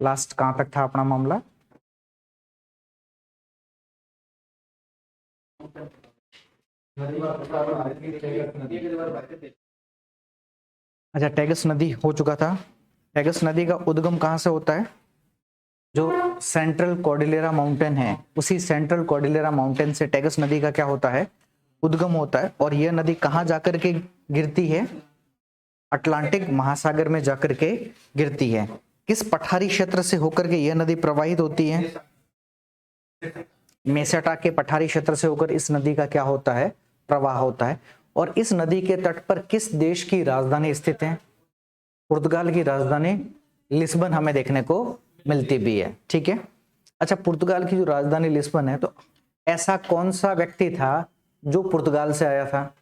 Last कहां तक था अपना मामला? अच्छा, टैगस नदी हो चुका था। टैगस नदी का उद्गम कहां से होता है? जो सेंट्रल कॉर्डिलेरा माउंटेन है, उसी सेंट्रल कॉर्डिलेरा माउंटेन से टैगस नदी का क्या होता है? उद्गम होता है। और यह नदी कहां जाकर के गिरती है? अटलांटिक महासागर में जाकर के गिरती है। किस पठारी क्षेत्र से होकर के यह नदी प्रवाहित होती है? मेसेटा के पठारी क्षेत्र से होकर इस नदी का क्या होता है? प्रवाह होता है। और इस नदी के तट पर किस देश की राजधानी स्थित है? पुर्तगाल की राजधानी लिस्बन हमें देखने को मिलती भी है। ठीक है। अच्छा, पुर्तगाल की जो राजधानी लिस्बन है, तो ऐसा कौन सा व्यक्ति था जो पुर्तगाल से आया था,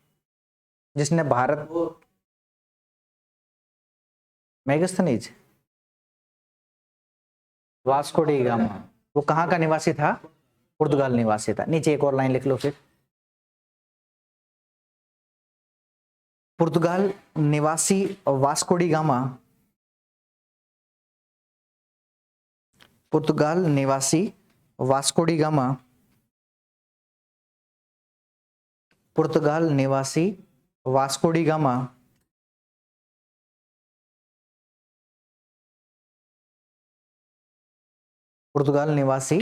जिसने Bharat Megasthenes, Vasco D gamma, वो कहाँ का निवासी था? पुर्तगाल निवासी था। नीचे एक और लाइन लिख लो फिर। पुर्तगाल निवासी वास्को डी गामा, पुर्तगाल निवासी वास्को डी गामा, पुर्तगाल निवासी वास्को डी गामा पुर्तगाल निवासी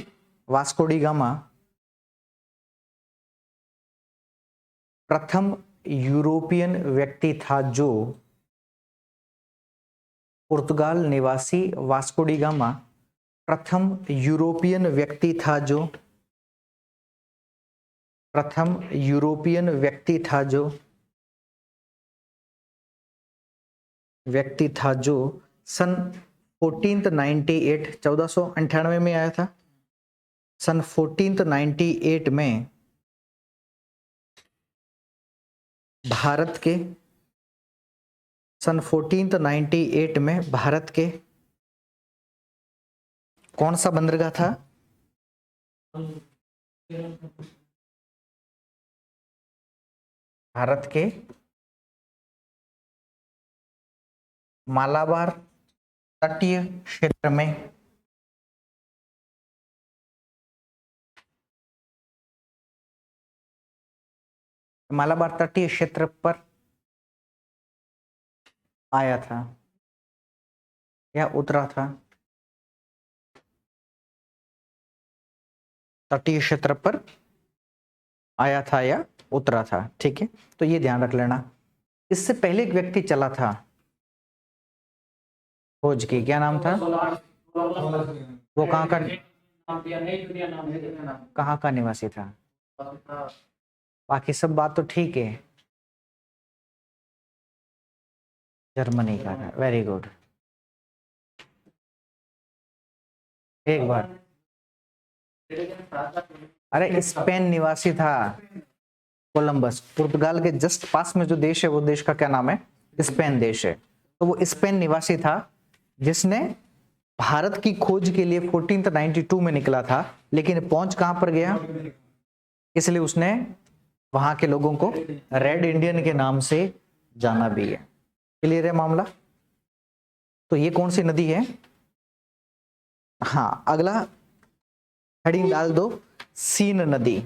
वास्को डी गामा प्रथम यूरोपियन व्यक्ति था जो पुर्तगाल निवासी वास्को डी गामा प्रथम यूरोपियन व्यक्ति था जो प्रथम यूरोपियन व्यक्ति था जो सन 1498 में आया था। सन 1498 में भारत के कौन सा बंदरगाह था? भारत के मालाबार तटीय क्षेत्र में मालाबार तटीय क्षेत्र पर आया था या उतरा था? तटीय क्षेत्र पर आया था या उतरा था। ठीक है, तो ये ध्यान रख लेना। इससे पहले एक व्यक्ति चला था खोज की, क्या नाम था? वो कहाँ का निवासी था? बाकी सब बात तो ठीक है, जर्मनी का था। Very good. एक बार, अरे स्पेन निवासी था कोलंबस। पुर्तगाल के जस्ट पास में जो देश है, वो देश का क्या नाम है? स्पेन देश है। तो वो स्पेन निवासी था जिसने भारत की खोज के लिए 1492 में निकला था, लेकिन पहुंच कहां पर गया? इसलिए उसने वहां के लोगों को रेड इंडियन के नाम से जाना भी है। क्लियर है मामला? तो ये कौन सी नदी है? हाँ, अगला हेडिंग डाल दो, सीन नदी।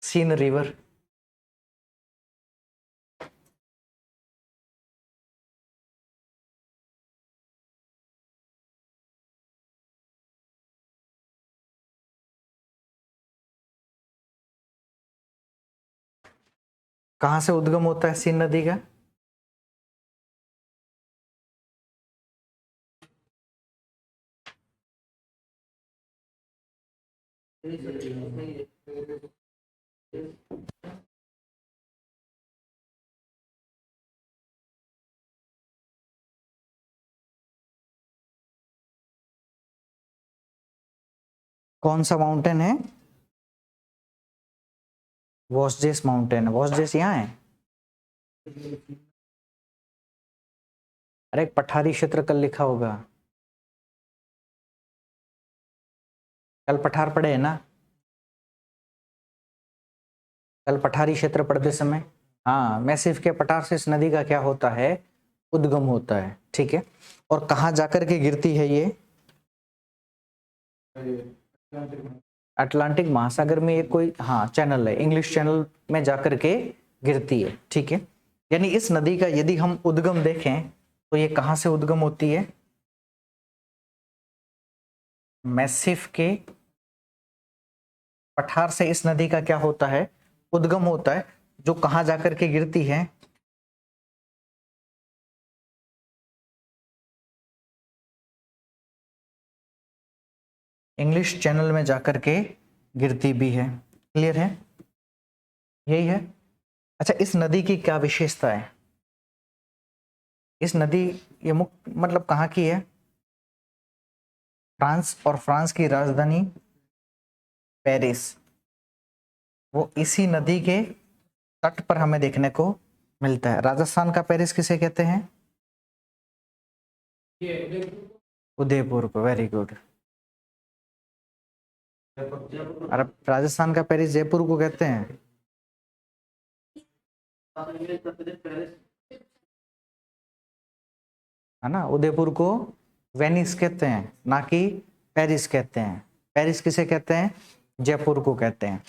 Seine river. कहां से उद्गम होता है सीन नदी का? कौन सा माउंटेन है? वॉसजेस माउंटेन। वॉसजेस यहाँ है। अरे पठारी क्षेत्र कल लिखा होगा, कल पठार पढ़े है ना, कल पठारी क्षेत्र पढ़ते समय। हाँ, मैसिव के पठार से इस नदी का क्या होता है, उद्गम होता है। ठीक है, और कहाँ जाकर के गिरती है ये, अटलांटिक महासागर में ये कोई हाँ चैनल है, इंग्लिश चैनल में जाकर के गिरती है। ठीक है, यानी इस नदी का यदि हम उद्गम देखें तो ये कहाँ से उद्गम होती है, मैसिव के पठार से इस नदी का क्या होता है, उद्गम होता है, जो कहाँ जाकर के गिरती है, इंग्लिश चैनल में जाकर के गिरती भी है। क्लियर है, यही है। अच्छा, इस नदी की क्या विशेषता है, इस नदी ये मुख्य मतलब कहाँ की है, फ्रांस, और फ्रांस की राजधानी पेरिस, वो इसी नदी के तट पर हमें देखने को मिलता है। राजस्थान का पेरिस किसे कहते हैं, उदयपुर को, वेरी गुड। अरे राजस्थान का पेरिस जयपुर को कहते हैं, है ना। उदयपुर को वेनिस कहते हैं, ना कि पेरिस कहते हैं। पेरिस किसे कहते हैं, जयपुर को कहते हैं।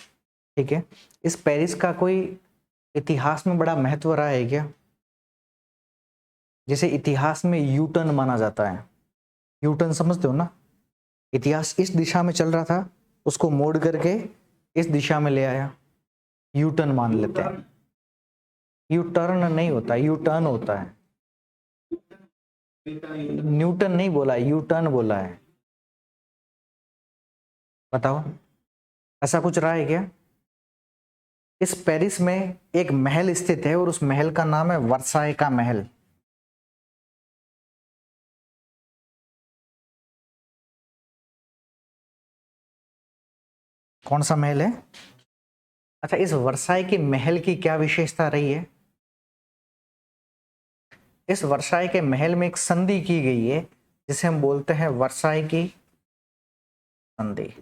ठीक है, इस पेरिस का कोई इतिहास में बड़ा महत्व रहा है क्या, जिसे इतिहास में यूटर्न माना जाता है, यूटर्न समझते हो ना, इतिहास इस दिशा में चल रहा था, उसको मोड़ करके इस दिशा में ले आया, यूटर्न मान लेते हैं। यू टर्न नहीं होता, यू टर्न होता है, न्यूटन नहीं बोला, यू टर्न बोला है। बताओ, ऐसा कुछ रहा है क्या। इस पेरिस में एक महल स्थित है और उस महल का नाम है वर्साई का महल। कौन सा महल है, अच्छा, इस वर्साई के महल की क्या विशेषता रही है, इस वर्साई के महल में एक संधि की गई है जिसे हम बोलते हैं वर्साई की संधि।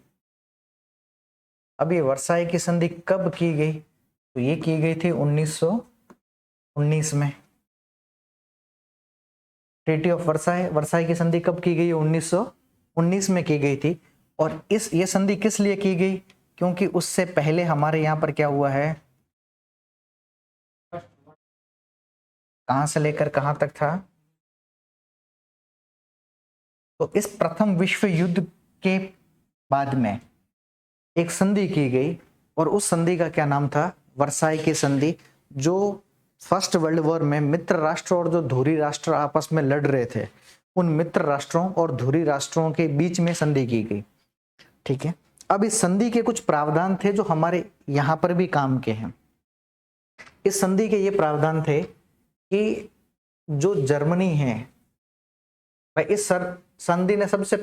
अब ये वर्साई की संधि कब की गई, तो ये की गई थी 1919 में। ट्रीटी ऑफ वर्साई, वर्साई की संधि कब की गई, 1919 में की गई थी। और ये संधि किस लिए की गई, क्योंकि उससे पहले हमारे यहाँ पर क्या हुआ है, कहां से लेकर कहां तक था, तो इस प्रथम विश्व युद्ध के बाद में एक संधि की गई और उस संधि का क्या नाम था, वर्साई की संधि, जो फर्स्ट वर्ल्ड वॉर में मित्र राष्ट्र और जो धुरी राष्ट्र आपस में लड़ रहे थे, उन मित्र राष्ट्रों और धुरी राष्ट्रों के बीच में संधि की गई। ठीक है, अब इस संधि के कुछ प्रावधान थे जो हमारे यहां पर भी काम के हैं। इस संधि के ये प्रावधान थे कि जो जर्मनी है, भाई इस संधि ने सबसे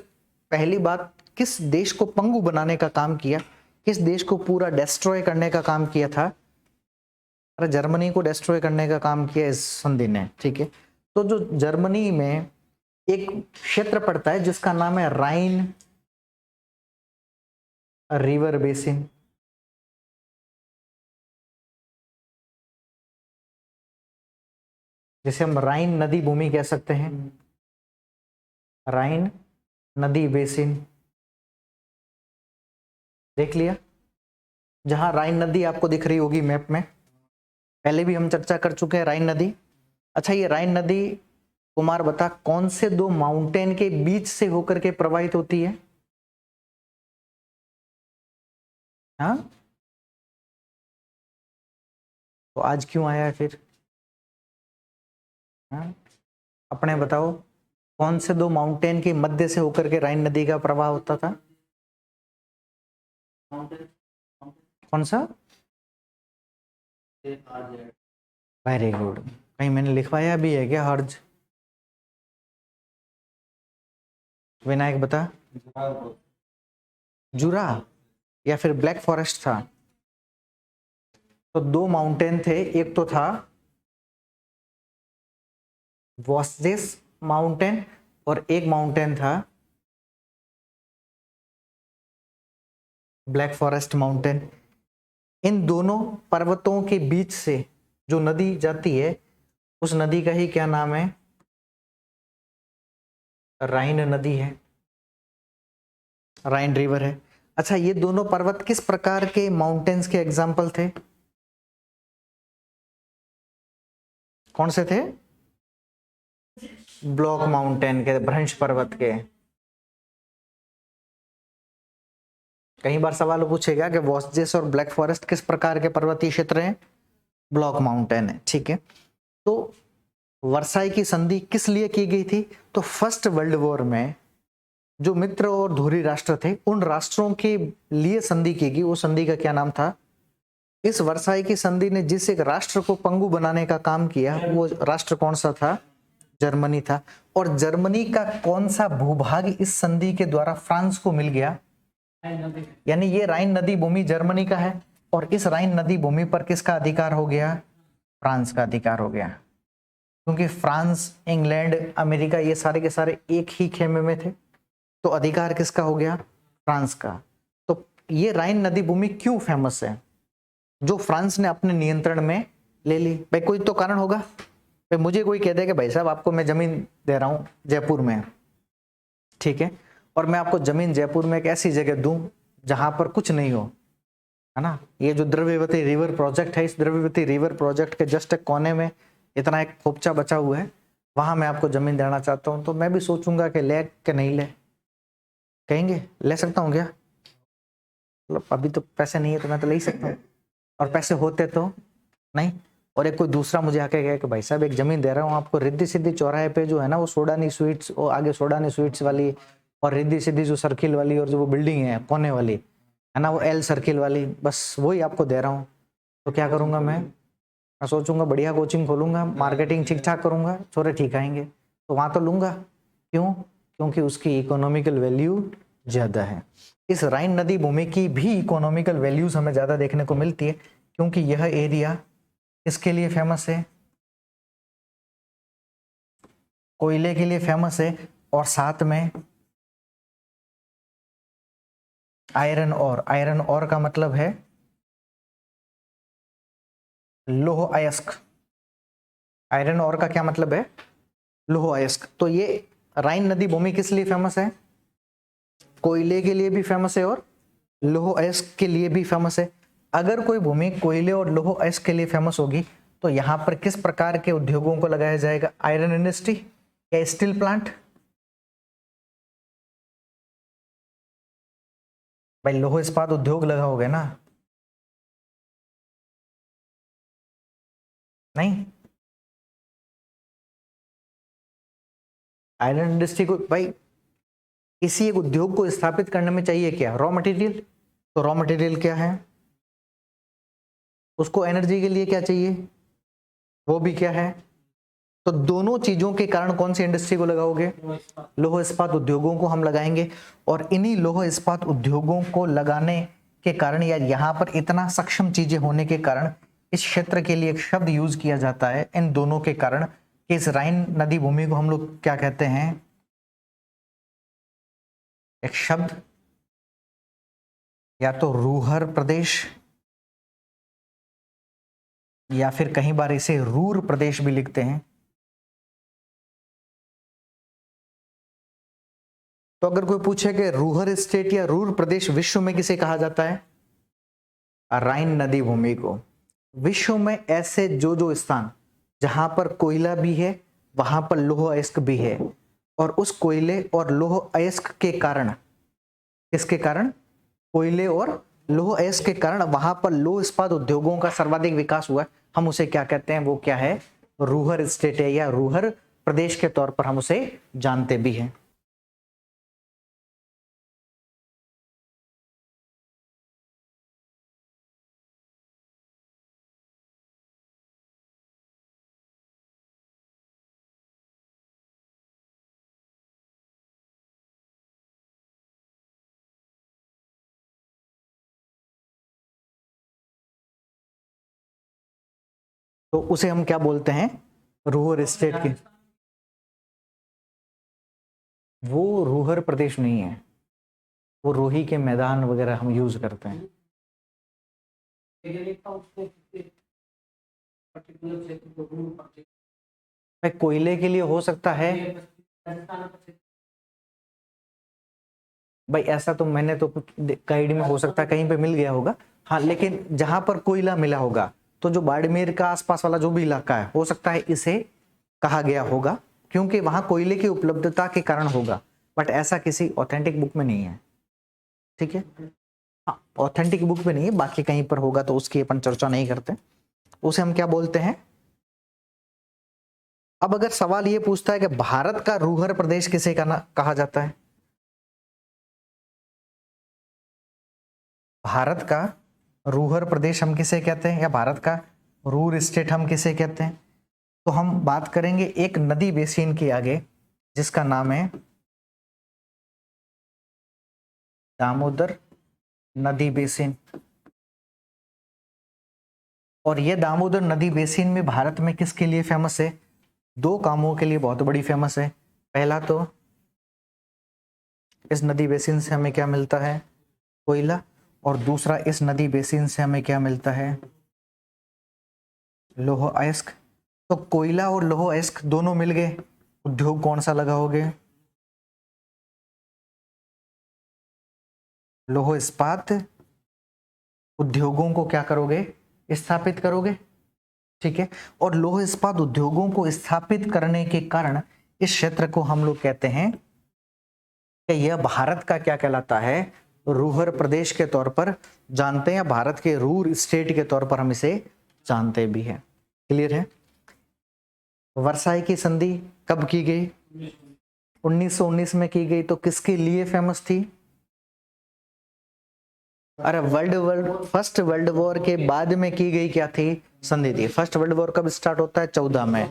पहली बात किस देश को पंगु बनाने का काम किया, किस देश को पूरा डिस्ट्रॉय करने का काम किया था, अरे जर्मनी को डिस्ट्रॉय करने का काम किया इस संधि ने। ठीक है, तो जो जर्मनी में एक क्षेत्र पड़ता है जिसका नाम है राइन रिवर बेसिन, जिसे हम राइन नदी भूमि कह सकते हैं, राइन नदी बेसिन। देख लिया, जहां राइन नदी आपको दिख रही होगी मैप में, पहले भी हम चर्चा कर चुके हैं राइन नदी। अच्छा, ये राइन नदी कुमार बता कौन से दो माउंटेन के बीच से होकर के प्रवाहित होती है, हाँ, तो आज क्यों आया है फिर, हाँ, अपने बताओ, कौन से दो माउंटेन के मध्य से होकर के राइन नदी का प्रवाह होता था, कौन सा, वेरी गुड, कहीं मैंने लिखवाया भी है क्या हर्ज, विनायक बता, जुरा या फिर ब्लैक फॉरेस्ट था, तो दो माउंटेन थे, एक तो था वॉस्जेस माउंटेन और एक माउंटेन था ब्लैक फॉरेस्ट माउंटेन। इन दोनों पर्वतों के बीच से जो नदी जाती है उस नदी का ही क्या नाम है? राइन नदी है, राइन रिवर है। अच्छा, ये दोनों पर्वत किस प्रकार के माउंटेन्स के एग्जाम्पल थे? कौन से थे? ब्लॉक माउंटेन के, भ्रंश पर्वत के। कई बार सवाल पूछेगा कि वॉस्जेस और ब्लैक फॉरेस्ट किस प्रकार के पर्वतीय क्षेत्र हैं? ब्लॉक माउंटेन है, ठीक है। तो वर्साई की संधि किस लिए की गई थी? तो फर्स्ट वर्ल्ड वॉर में जो मित्र और धुरी राष्ट्र थे उन राष्ट्रों के लिए संधि की गई। वो संधि का क्या नाम था? इस वर्साई की संधि ने जिस एक राष्ट्र को पंगु बनाने का काम किया वो राष्ट्र कौन सा था? जर्मनी था। और जर्मनी का कौन सा भूभाग इस संधि के द्वारा फ्रांस को मिल गया? यानी ये राइन नदी भूमि जर्मनी का है और इस राइन नदी भूमि पर किसका अधिकार हो गया? फ्रांस का अधिकार हो गया। क्योंकि फ्रांस, इंग्लैंड, अमेरिका ये सारे के सारे एक ही खेमे में थे, तो अधिकार किसका हो गया? फ्रांस का। तो ये राइन नदी भूमि क्यों फेमस है? जो फ्रांस ने अपने नियंत्रण में ले ली। भाई कोई तो कारण होगा। भाई मुझे कोई कह दे कि भाई साहब आपको मैं जमीन दे रहा हूं जयपुर में, ठीक है, और मैं आपको जमीन जयपुर में एक ऐसी जगह दूं जहां पर कुछ नहीं हो, है ना। ये जो द्रव्यवती रिवर प्रोजेक्ट है, इस द्रव्यवती रिवर प्रोजेक्ट के जस्ट एक कोने में इतना एक खोपचा बचा हुआ है, वहां मैं आपको जमीन देना चाहता हूं। तो मैं भी सोचूंगा कि ले कि नहीं ले। कहेंगे ले सकता हूँ क्या? मतलब अभी तो पैसे नहीं है तो मैं तो ले ही सकता हूँ, और पैसे होते तो नहीं। और एक कोई दूसरा मुझे आके कहे कि भाई साहब एक जमीन दे रहा हूँ आपको रिद्धि सिद्धि चौराहे पे, जो है ना वो सोडानी स्वीट्स, वो आगे सोडानी स्वीट्स वाली, और रिद्धि सिद्धि जो सर्किल वाली, और जो वो बिल्डिंग है कोने वाली, है ना, वो एल सर्किल वाली, बस वही आपको दे रहा हूँ। तो क्या करूंगा मैं सोचूंगा बढ़िया कोचिंग खोलूंगा, मार्केटिंग ठीक ठाक करूंगा, छोरे ठीक आएंगे, तो वहां तो लूंगा। क्यों? क्योंकि उसकी इकोनॉमिकल वैल्यू ज्यादा है। इस राइन नदी भूमि की भी इकोनॉमिकल वैल्यूज हमें ज्यादा देखने को मिलती है, क्योंकि यह एरिया इसके लिए फेमस है, कोयले के लिए फेमस है, और साथ में आयरन और। आयरन और का मतलब है लोह अयस्क। आयरन और का क्या मतलब है? लोह अयस्क। तो ये राइन नदी भूमि किस लिए फेमस है? कोयले के लिए भी फेमस है और लोह अयस्क के लिए भी फेमस है। अगर कोई भूमि कोयले और लोह अयस्क के लिए फेमस होगी तो यहां पर किस प्रकार के उद्योगों को लगाया जाएगा? आयरन इंडस्ट्री या स्टील प्लांट? भाई लोह इस्पात उद्योग लगाओगे ना? नहीं, आयरन इंडस्ट्री को भाई किसी एक उद्योग को स्थापित करने में चाहिए क्या? Raw material. तो रॉ मटेरियल क्या है? उसको एनर्जी के लिए क्या चाहिए? वो भी क्या है? तो दोनों चीजों के कारण कौन सी इंडस्ट्री को लगाओगे? लौह इस्पात उद्योगों को हम लगाएंगे। और इन्हीं लौह इस्पात उद्योगों को लगाने के कारण, या यहाँ पर इतना सक्षम चीजें होने के कारण, इस क्षेत्र के लिए एक शब्द यूज किया जाता है इन दोनों के कारण, कि इस राइन नदी भूमि को हम लोग क्या कहते हैं? एक शब्द, या तो रूहर प्रदेश, या फिर कहीं बार इसे रूर प्रदेश भी लिखते हैं। तो अगर कोई पूछे कि रूहर स्टेट या रूर प्रदेश विश्व में किसे कहा जाता है? राइन नदी भूमि को। विश्व में ऐसे जो जो स्थान जहां पर कोयला भी है वहां पर लौह अयस्क भी है, और उस कोयले और लौह अयस्क के कारण, किसके कारण? कोयले और लौह अयस्क के कारण वहां पर लौह इस्पात उद्योगों का सर्वाधिक विकास हुआ है। हम उसे क्या कहते हैं? वो क्या है? रूहर स्टेट है, या रूहर प्रदेश के तौर पर हम उसे जानते भी हैं। तो उसे हम क्या बोलते हैं? रूहर स्टेट की। वो रूहर प्रदेश नहीं है, वो रोही के मैदान वगैरह हम यूज करते हैं। भाई कोयले के लिए हो सकता है भाई, ऐसा तो मैंने तो कुछ गाइड में हो सकता है कहीं पे मिल गया होगा। हाँ, लेकिन जहां पर कोयला मिला होगा तो जो बाड़मेर का आसपास वाला जो भी इलाका है हो सकता है इसे कहा गया होगा, क्योंकि वहां कोयले की उपलब्धता के कारण होगा, बट ऐसा किसी ऑथेंटिक बुक में नहीं है। ठीक है, हाँ ऑथेंटिक बुक में नहीं है, बाकी कहीं पर होगा तो उसकी अपन चर्चा नहीं करते। उसे हम क्या बोलते हैं। अब अगर सवाल ये पूछता है कि भारत का रूहर प्रदेश किसे कहा जाता है, भारत का रूहर प्रदेश हम किसे कहते हैं, या भारत का रूर स्टेट हम किसे कहते हैं, तो हम बात करेंगे एक नदी बेसिन के आगे जिसका नाम है दामोदर नदी बेसिन। और ये दामोदर नदी बेसिन में भारत में किसके लिए फेमस है, दो कामों के लिए बहुत बड़ी फेमस है। पहला तो इस नदी बेसिन से हमें क्या मिलता है, कोयला, और दूसरा इस नदी बेसिन से हमें क्या मिलता है, लौह अयस्क। तो कोयला और लौह अयस्क दोनों मिल गए, उद्योग कौन सा लगाओगे, लौह इस्पात उद्योगों को क्या करोगे, स्थापित करोगे। ठीक है, और लौह इस्पात उद्योगों को स्थापित करने के कारण इस क्षेत्र को हम लोग कहते हैं कि यह भारत का क्या कहलाता है, रूहर प्रदेश के तौर पर जानते हैं, या भारत के रूर स्टेट के तौर पर हम इसे जानते भी हैं। क्लियर है। वर्साई की संधि कब की गई, 1919 में की गई। तो किसके लिए फेमस थी, अरे फर्स्ट वर्ल्ड वॉर के बाद में की गई क्या थी, संधि थी। फर्स्ट वर्ल्ड वॉर कब स्टार्ट होता है, 14 में,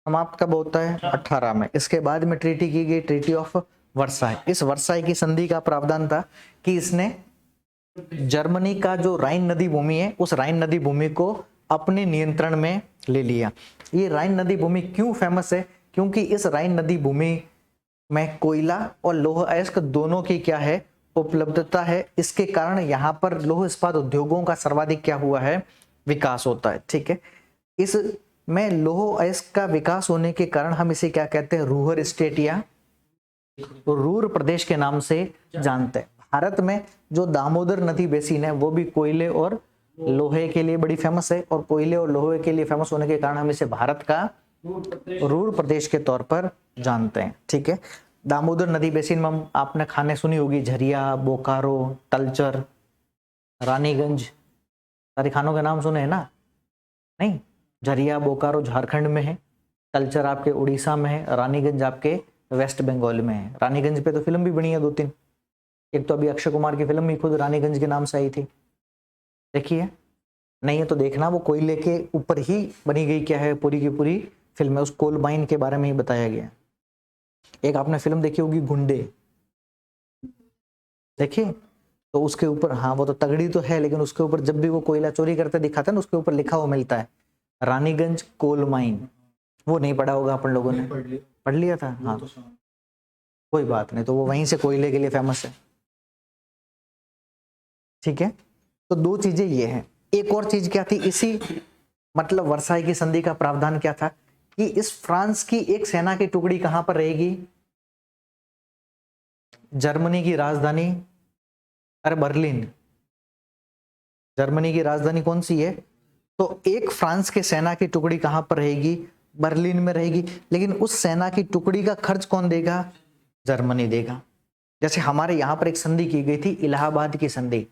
समाप्त कब होता है, 18 में। इसके बाद में ट्रीटी की गई, ट्रीटी ऑफ वर्साई। इस वर्साई की संधि का प्रावधान था कि इसने जर्मनी का जो राइन नदी भूमि है उस राइन नदी भूमि को अपने नियंत्रण में ले लिया। ये राइन नदी भूमि क्यों फेमस है, क्योंकि इस राइन नदी भूमि में कोयला और लौह अयस्क दोनों की क्या है, उपलब्धता है। इसके कारण यहाँ पर लौह इस्पात उद्योगों का सर्वाधिक क्या हुआ है, विकास होता है। ठीक है, इस में लौह अयस्क का विकास होने के कारण हम इसे क्या कहते हैं, रूहर स्टेट या रूर प्रदेश के नाम से जानते हैं। भारत में जो दामोदर नदी बेसिन है वो भी कोयले और लोहे के लिए बड़ी फेमस है, और कोयले और लोहे के लिए फेमस होने के कारण हम इसे भारत का रूर प्रदेश के तौर पर जानते हैं। ठीक है, दामोदर नदी बेसिन में आपने खाने सुनी होगी, झरिया, बोकारो, तलचर, रानीगंज, सारे खानों के नाम सुने हैं ना, नहीं। झरिया बोकारो झारखंड में है, तलचर आपके उड़ीसा में है, रानीगंज आपके वेस्ट बंगाल में है। रानीगंज पे तो फिल्म भी बनी है 2-3, एक तो अभी अक्षय कुमार की फिल्म भी खुद रानीगंज के नाम से आई थी, देखिए। नहीं है तो देखना, वो कोयले के ऊपर ही बनी गई क्या है, पूरी की पूरी फिल्म है, उस कोल माइन के बारे में ही बताया गया। एक आपने फिल्म देखी होगी गुंडे, देखिए, तो उसके ऊपर, हाँ वो तो तगड़ी तो है, लेकिन उसके ऊपर जब भी वो कोयला चोरी करते दिखाता है ना, उसके ऊपर लिखा हुआ मिलता है रानीगंज कोल माइन। वो नहीं पढ़ा होगा अपन लोगों ने, पढ़ लिया था, हाँ कोई बात नहीं, तो वो वहीं से कोयले के लिए फेमस है। ठीक है, तो दो चीजें ये हैं। एक और चीज क्या थी, इसी मतलब वर्साई की संधि का प्रावधान क्या था कि इस फ्रांस की एक सेना की टुकड़ी कहां पर रहेगी, जर्मनी की राजधानी, अरे बर्लिन, जर्मनी की राजधानी कौन सी है, तो एक फ्रांस के सेना की टुकड़ी कहां पर रहेगी, बर्लिन में रहेगी। लेकिन उस सेना की टुकड़ी का खर्च कौन देगा, जर्मनी देगा। जैसे हमारे यहां पर एक संधि की गई थी, इलाहाबाद की संधि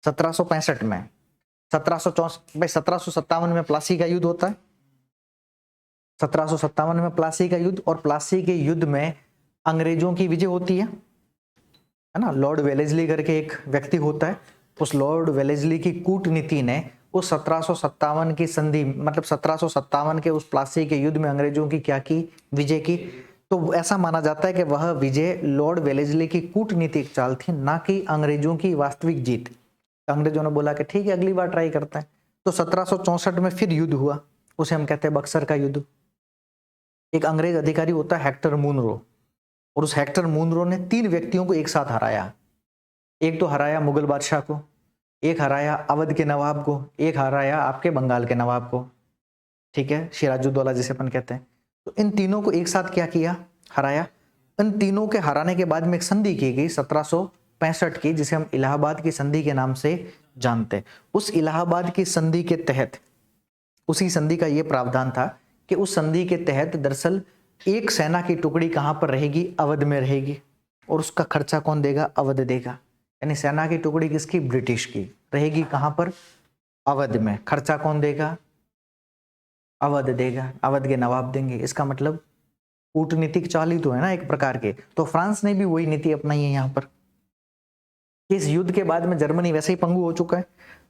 1765 में, 1757 में प्लासी का युद्ध होता है, 1757 में प्लासी का युद्ध, और प्लासी के युद्ध में अंग्रेजों की विजय होती है ना। लॉर्ड वेलेस्ली करके एक व्यक्ति होता है, उस लॉर्ड वेलेस्ली की कूटनीति ने उस 1757 की संधि, मतलब 1757 के उस प्लासी के युद्ध में अंग्रेजों की क्या की, विजय की। तो ऐसा माना जाता है कि वह विजय लॉर्ड वेलेस्ली की कूटनीतिक चाल थी, ना कि अंग्रेजों की वास्तविक जीत। अंग्रेजों ने बोला कि ठीक है अगली बार ट्राई करते हैं, तो 1764 में फिर युद्ध हुआ, उसे हम कहते हैं बक्सर का युद्ध। एक अंग्रेज अधिकारी होता है हेक्टर मुनरो, और उस हेक्टर मुनरो ने 3 व्यक्तियों को एक साथ हराया। एक तो हराया मुगल बादशाह को, एक हराया अवध के नवाब को, एक हराया आपके बंगाल के नवाब को, ठीक है, सिराजुद्दौला जिसे अपन कहते हैं। तो इन तीनों को एक साथ क्या किया, हराया। इन तीनों के हराने के बाद में एक संधि की गई 1765 की, जिसे हम इलाहाबाद की संधि के नाम से जानते हैं। उस इलाहाबाद की संधि के तहत, उसी संधि का यह प्रावधान था कि उस संधि के तहत दरअसल एक सेना की टुकड़ी कहां पर रहेगी, अवध में रहेगी, और उसका खर्चा कौन देगा, अवध देगा। यानी सेना की टुकड़ी किसकी, ब्रिटिश की, रहेगी कहां पर, अवध में। खर्चा कौन देगा, अवध देगा, अवध के नवाब देंगे। इसका मतलब कूटनीतिक चाल ही तो है ना एक प्रकार के। तो फ्रांस ने भी वही नीति अपनाई है यहाँ पर। इस युद्ध के बाद में जर्मनी वैसे ही पंगु हो चुका है।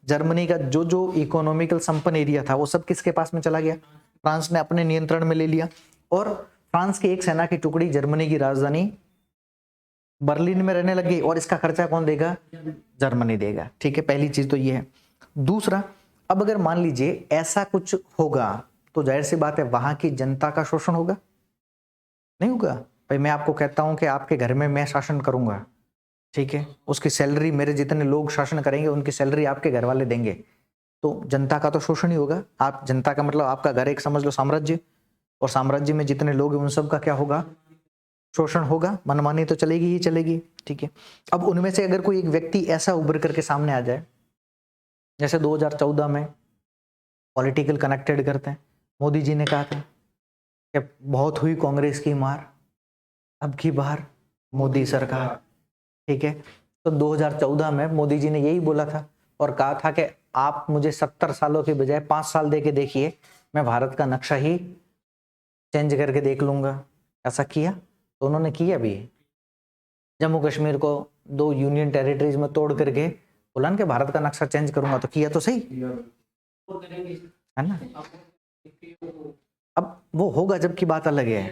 जर्मनी का जो जो इकोनॉमिकल संपन्न एरिया था वो सब किसके पास में चला गया, फ्रांस ने अपने नियंत्रण में ले लिया। और फ्रांस की एक सेना की टुकड़ी जर्मनी की राजधानी बर्लिन में रहने लगी, और इसका खर्चा कौन देगा, जर्मनी देगा। ठीक है, पहली चीज तो ये है। दूसरा, अब अगर मान लीजिए ऐसा कुछ होगा तो जाहिर सी बात है वहां की जनता का शोषण होगा, नहीं होगा। भाई मैं आपको कहता हूं कि आपके घर में मैं शासन करूंगा, ठीक है, उसकी सैलरी मेरे जितने लोग शासन करेंगे उनकी सैलरी आपके घर वाले देंगे, तो जनता का तो शोषण ही होगा। आप जनता का मतलब आपका घर एक समझ लो साम्राज्य, और साम्राज्य में जितने लोग हैं उन सब का क्या होगा, शोषण होगा, मनमानी तो चलेगी ही चलेगी। ठीक है, अब उनमें से अगर कोई एक व्यक्ति ऐसा उभर करके सामने आ जाए, जैसे 2014 में पॉलिटिकल कनेक्टेड करते हैं, मोदी जी ने कहा था कि बहुत हुई कांग्रेस की मार, अब की बार मोदी सरकार। ठीक है, तो 2014 में मोदी जी ने यही बोला था और कहा था कि आप मुझे 70 सालों के बजाय 5 साल दे के देखिए, मैं भारत का नक्शा ही चेंज करके देख लूंगा। ऐसा किया, तो उन्होंने किया भी। जम्मू कश्मीर को 2 यूनियन टेरिटरीज में तोड़ करके बोला कि भारत का नक्शा चेंज करूंगा, तो किया तो सही है ना। अब वो होगा जबकि बात अलग है।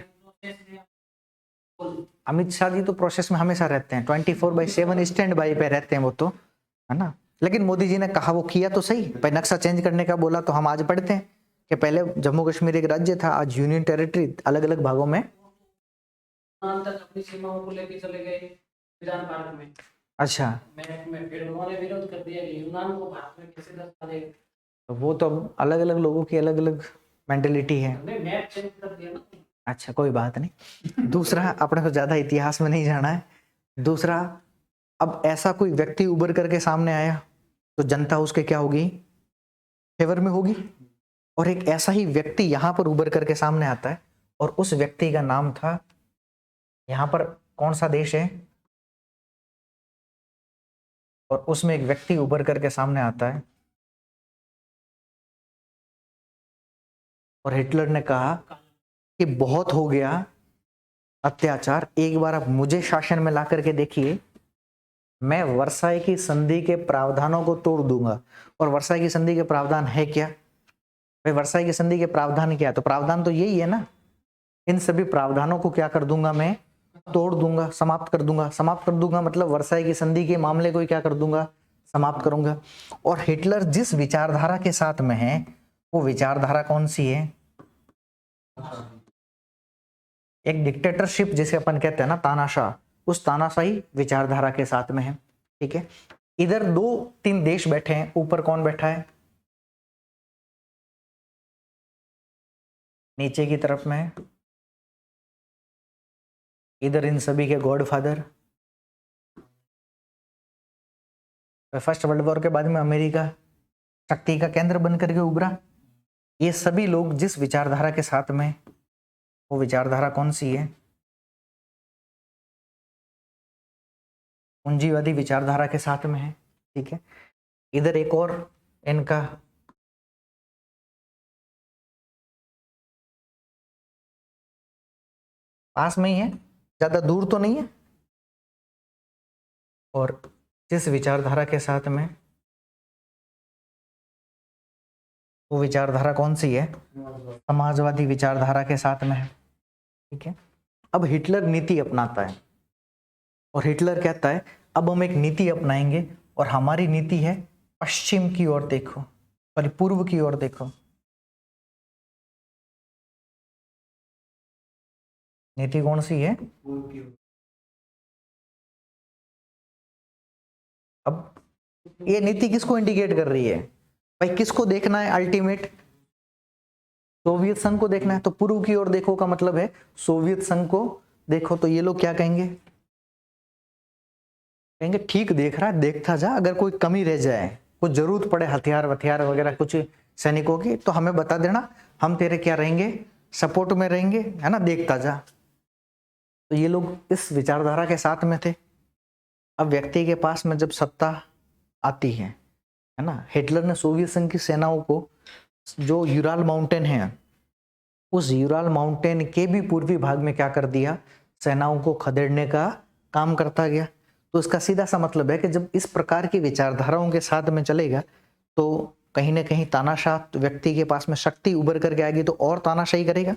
अमित शाह जी तो प्रोसेस में हमेशा रहते हैं, 24/7 स्टैंड बाई पे रहते हैं वो तो, है ना। लेकिन मोदी जी ने कहा, वो किया तो सही, भाई नक्शा चेंज करने का बोला, तो हम आज पढ़ते हैं कि पहले जम्मू कश्मीर एक राज्य था, आज यूनियन टेरिटरी अलग अलग भागों में तक अपनी सीमाओं को लेकर चले गए ईरान पार्क में। अच्छा, में फिर उन्होंने विरोध कर दिया कि यूनान को भारत में कैसे दस्ता देगा। तो वो तो अलग अलग लोगों की अलग अलग मेंटेलिटी है। मैप चेंज कर दिया ना। अच्छा, कोई बात नहीं। दूसरा, अपने को ज्यादा इतिहास में नहीं जाना है। दूसरा, अब ऐसा कोई व्यक्ति उभर करके सामने आया तो जनता उसके क्या होगी, फेवर में होगी। और एक ऐसा ही व्यक्ति यहां पर उभर करके सामने आता है, और उस व्यक्ति का नाम था, यहां पर कौन सा देश है, और उसमें एक व्यक्ति उभर करके सामने आता है और हिटलर ने कहा कि बहुत हो गया अत्याचार, एक बार आप मुझे शासन में ला करके देखिए, मैं वर्साई की संधि के प्रावधानों को तोड़ दूंगा। और वर्साई की संधि के प्रावधान है क्या, भाई वर्साई की संधि के प्रावधान क्या, तो प्रावधान तो यही है ना, इन सभी प्रावधानों को क्या कर दूंगा मैं, तोड़ दूंगा, समाप्त कर दूंगा। समाप्त कर दूंगा मतलब वर्साई की संधि के मामले को क्या कर दूंगा, समाप्त करूंगा। और हिटलर जिस विचारधारा के साथ में है, वो विचारधारा कौन सी है, एक डिक्टेटरशिप जिसे अपन कहते हैं ना, तानाशाह, उस तानाशाही विचारधारा के साथ में है। ठीक है, इधर 2-3 देश बैठे हैं, ऊपर कौन बैठा है, नीचे की तरफ में है, इधर इन सभी के गॉडफादर। फर्स्ट वर्ल्ड वॉर के बाद में अमेरिका शक्ति का केंद्र बन करके उभरा। ये सभी लोग जिस विचारधारा के साथ में, वो विचारधारा कौन सी है, पूंजीवादी विचारधारा के साथ में है। ठीक है, इधर एक और इनका पास में ही है, ज्यादा दूर तो नहीं है। और जिस विचारधारा के साथ में, वो विचारधारा कौन सी है, समाजवादी विचारधारा के साथ में है। ठीक है, अब हिटलर नीति अपनाता है, और हिटलर कहता है अब हम एक नीति अपनाएंगे, और हमारी नीति है पश्चिम की ओर देखो, सॉरी पूर्व की ओर देखो। नीति कौन सी है, ये नीति किसको इंडिकेट कर रही है भाई? किसको देखना है अल्टीमेट? सोवियत संघ को देखना है। तो पूर्व की ओर देखो का मतलब है सोवियत संघ को देखो। तो ये लोग क्या कहेंगे? कहेंगे ठीक देख रहा है, देखता जा, अगर कोई कमी रह जाए, कुछ जरूरत पड़े हथियार वथियार वगैरह कुछ सैनिकों की, तो हमें बता देना, हम तेरे क्या रहेंगे, सपोर्ट में रहेंगे, है ना, देखता जा। तो ये लोग इस विचारधारा के साथ में थे। अब व्यक्ति के पास में जब सत्ता आती है ना, हिटलर ने सोवियत संघ की सेनाओं को जो यूराल माउंटेन है, उस यूराल माउंटेन के भी पूर्वी भाग में क्या कर दिया, सेनाओं को खदेड़ने का काम करता गया। तो इसका सीधा सा मतलब है कि जब इस प्रकार की विचारधाराओं के साथ में चलेगा तो कहीं ना कहीं तानाशाह व्यक्ति के पास में शक्ति उभर करके आएगी तो और तानाशाही करेगा।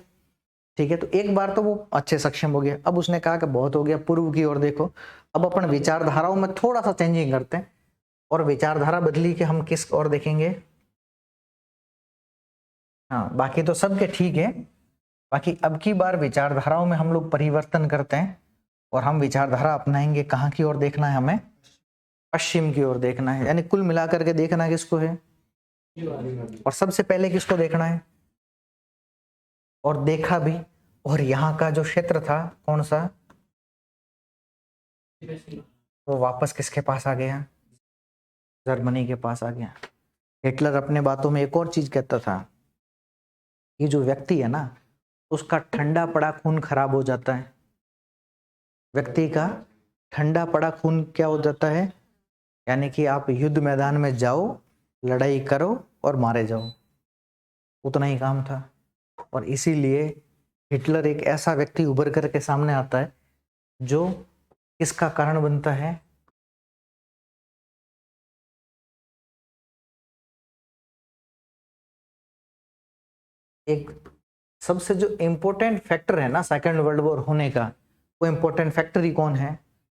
ठीक है, तो एक बार तो वो अच्छे सक्षम हो गया। अब उसने कहा कि बहुत हो गया, पूर्व की ओर देखो। अब अपन विचारधाराओं में थोड़ा सा चेंजिंग करते हैं और विचारधारा बदली कि हम किस ओर देखेंगे। हाँ, बाकी तो सबके ठीक है। बाकी अब की बार विचारधाराओं में हम लोग परिवर्तन करते हैं और हम विचारधारा अपनाएंगे। कहाँ की ओर देखना है हमें? पश्चिम की ओर देखना है। यानी कुल मिलाकर के देखना किसको है, और सबसे पहले किसको देखना है, और देखा भी। और यहाँ का जो क्षेत्र था कौन सा, वो वापस किसके पास आ गया? जर्मनी के पास आ गया। हिटलर अपने बातों में एक और चीज कहता था, ये जो व्यक्ति है ना, उसका ठंडा पड़ा खून खराब हो जाता है। व्यक्ति का ठंडा पड़ा खून क्या हो जाता है? यानी कि आप युद्ध मैदान में जाओ, लड़ाई करो और मारे जाओ, उतना ही काम था। और इसीलिए हिटलर एक ऐसा व्यक्ति उभर करके सामने आता है जो इसका कारण बनता है। एक सबसे जो इम्पोर्टेंट फैक्टर है ना सेकेंड वर्ल्ड वॉर होने का, वो इम्पोर्टेंट फैक्टर ही कौन है?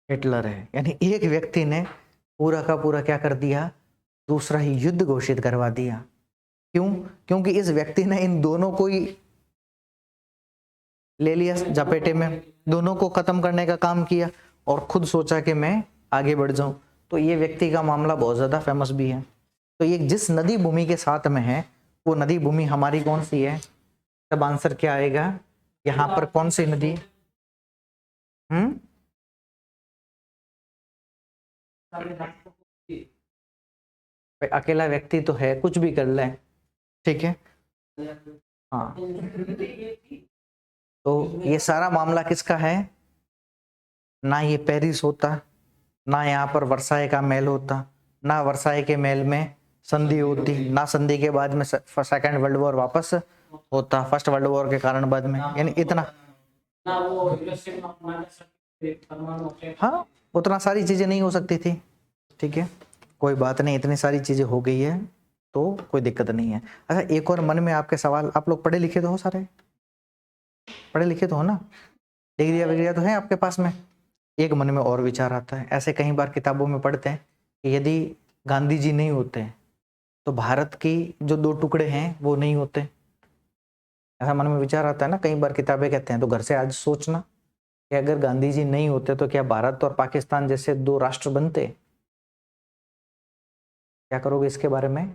हिटलर है। यानी एक व्यक्ति ने पूरा का पूरा क्या कर दिया, दूसरा ही युद्ध घोषित करवा दिया। क्यों? क्योंकि इस व्यक्ति ने इन दोनों को ही ले लिया जपेटे में, दोनों को खत्म करने का काम किया और खुद सोचा कि मैं आगे बढ़ जाऊं। तो ये व्यक्ति का मामला बहुत ज्यादा फेमस भी है। तो ये जिस नदी भूमि के साथ में है, वो नदी भूमि हमारी कौन सी है? तब आंसर क्या आएगा, यहाँ पर कौन सी नदी? अकेला व्यक्ति तो है, कुछ भी कर ले, ठीक है। हाँ, तो ये सारा मामला किसका है? ना ये पेरिस होता, ना यहाँ पर वर्साई का मेल होता, ना वर्साई के मेल में संधि होती, ना संधि के बाद में सेकेंड वर्ल्ड वॉर वापस होता फर्स्ट वर्ल्ड वॉर के कारण बाद में। यानी इतना, हाँ, उतना सारी चीजें नहीं हो सकती थी। ठीक है, कोई बात नहीं, इतनी सारी चीजें हो गई है तो कोई दिक्कत नहीं है। अच्छा, एक और मन में आपके सवाल, आप लोग पढ़े लिखे तो हो, सारे पढ़े लिखे तो हो ना, डिग्रिया विग्रिया तो है आपके पास में। एक मन में और विचार आता है, ऐसे कई बार किताबों में पढ़ते हैं कि यदि गांधी जी नहीं होते तो भारत की जो दो टुकड़े हैं वो नहीं होते। ऐसा मन में विचार आता है ना, कई बार किताबें कहते हैं। तो घर से आज सोचना कि अगर गांधी जी नहीं होते तो क्या भारत और पाकिस्तान जैसे दो राष्ट्र बनते? क्या करोगे इसके बारे में?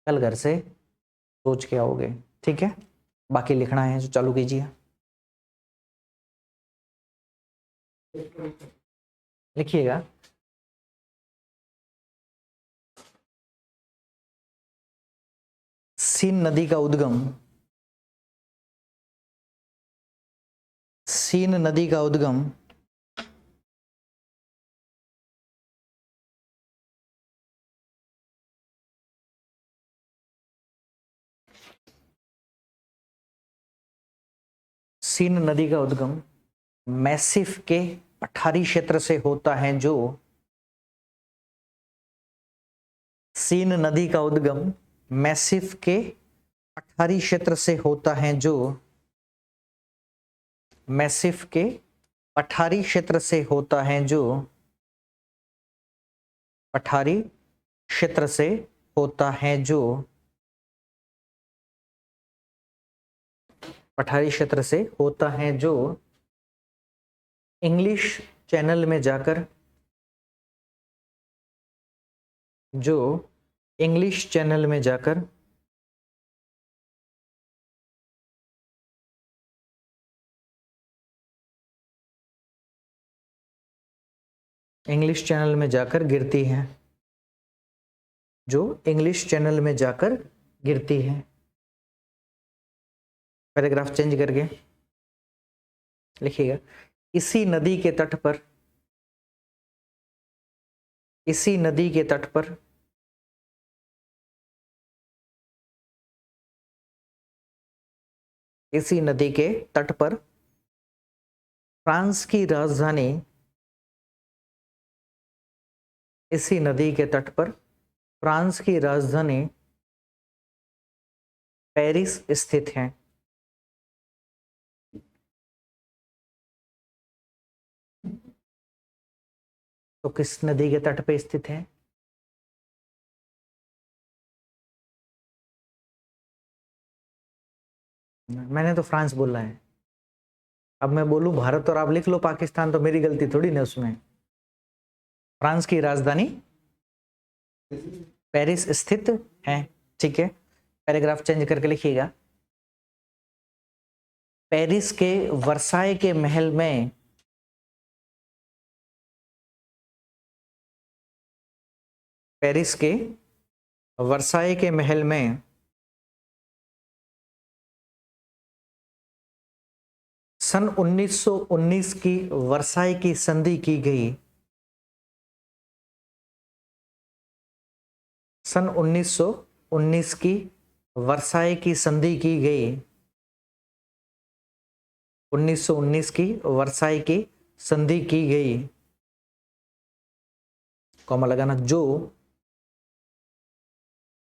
कल घर से सोच के आओगे, ठीक है। बाकी लिखना है जो चालू कीजिए, लिखिएगा। सीन नदी का उद्गम, सीन नदी का उद्गम सीन नदी का उद्गम मैसिफ के पठारी क्षेत्र से होता है, जो सीन नदी का उद्गम मैसिफ के पठारी क्षेत्र से होता है, जो मैसिफ के पठारी क्षेत्र से होता है, जो पठारी क्षेत्र से होता है, जो पठारी क्षेत्र से होता है, जो इंग्लिश चैनल में जाकर जो इंग्लिश चैनल में जाकर इंग्लिश चैनल में जाकर गिरती हैं, जो इंग्लिश चैनल में जाकर गिरती हैं। पैराग्राफ चेंज करके लिखिएगा, इसी नदी के तट पर, इसी नदी के तट पर इसी नदी के तट पर फ्रांस की राजधानी, इसी नदी के तट पर फ्रांस की राजधानी पेरिस स्थित है। तो किस नदी के तट पे स्थित है? मैंने तो फ्रांस बोला है, अब मैं बोलूं भारत और आप लिख लो पाकिस्तान, तो मेरी गलती थोड़ी ना उसमें। फ्रांस की राजधानी पेरिस स्थित है, ठीक है। पैराग्राफ चेंज करके लिखिएगा, पेरिस के वर्साई के महल में पेरिस के वर्साई के महल में सन 1919 की वर्साई की संधि की गई। सन 1919 की वर्साई की संधि की गई। 1919 की वर्साई की संधि की गई, कॉमा लगाना,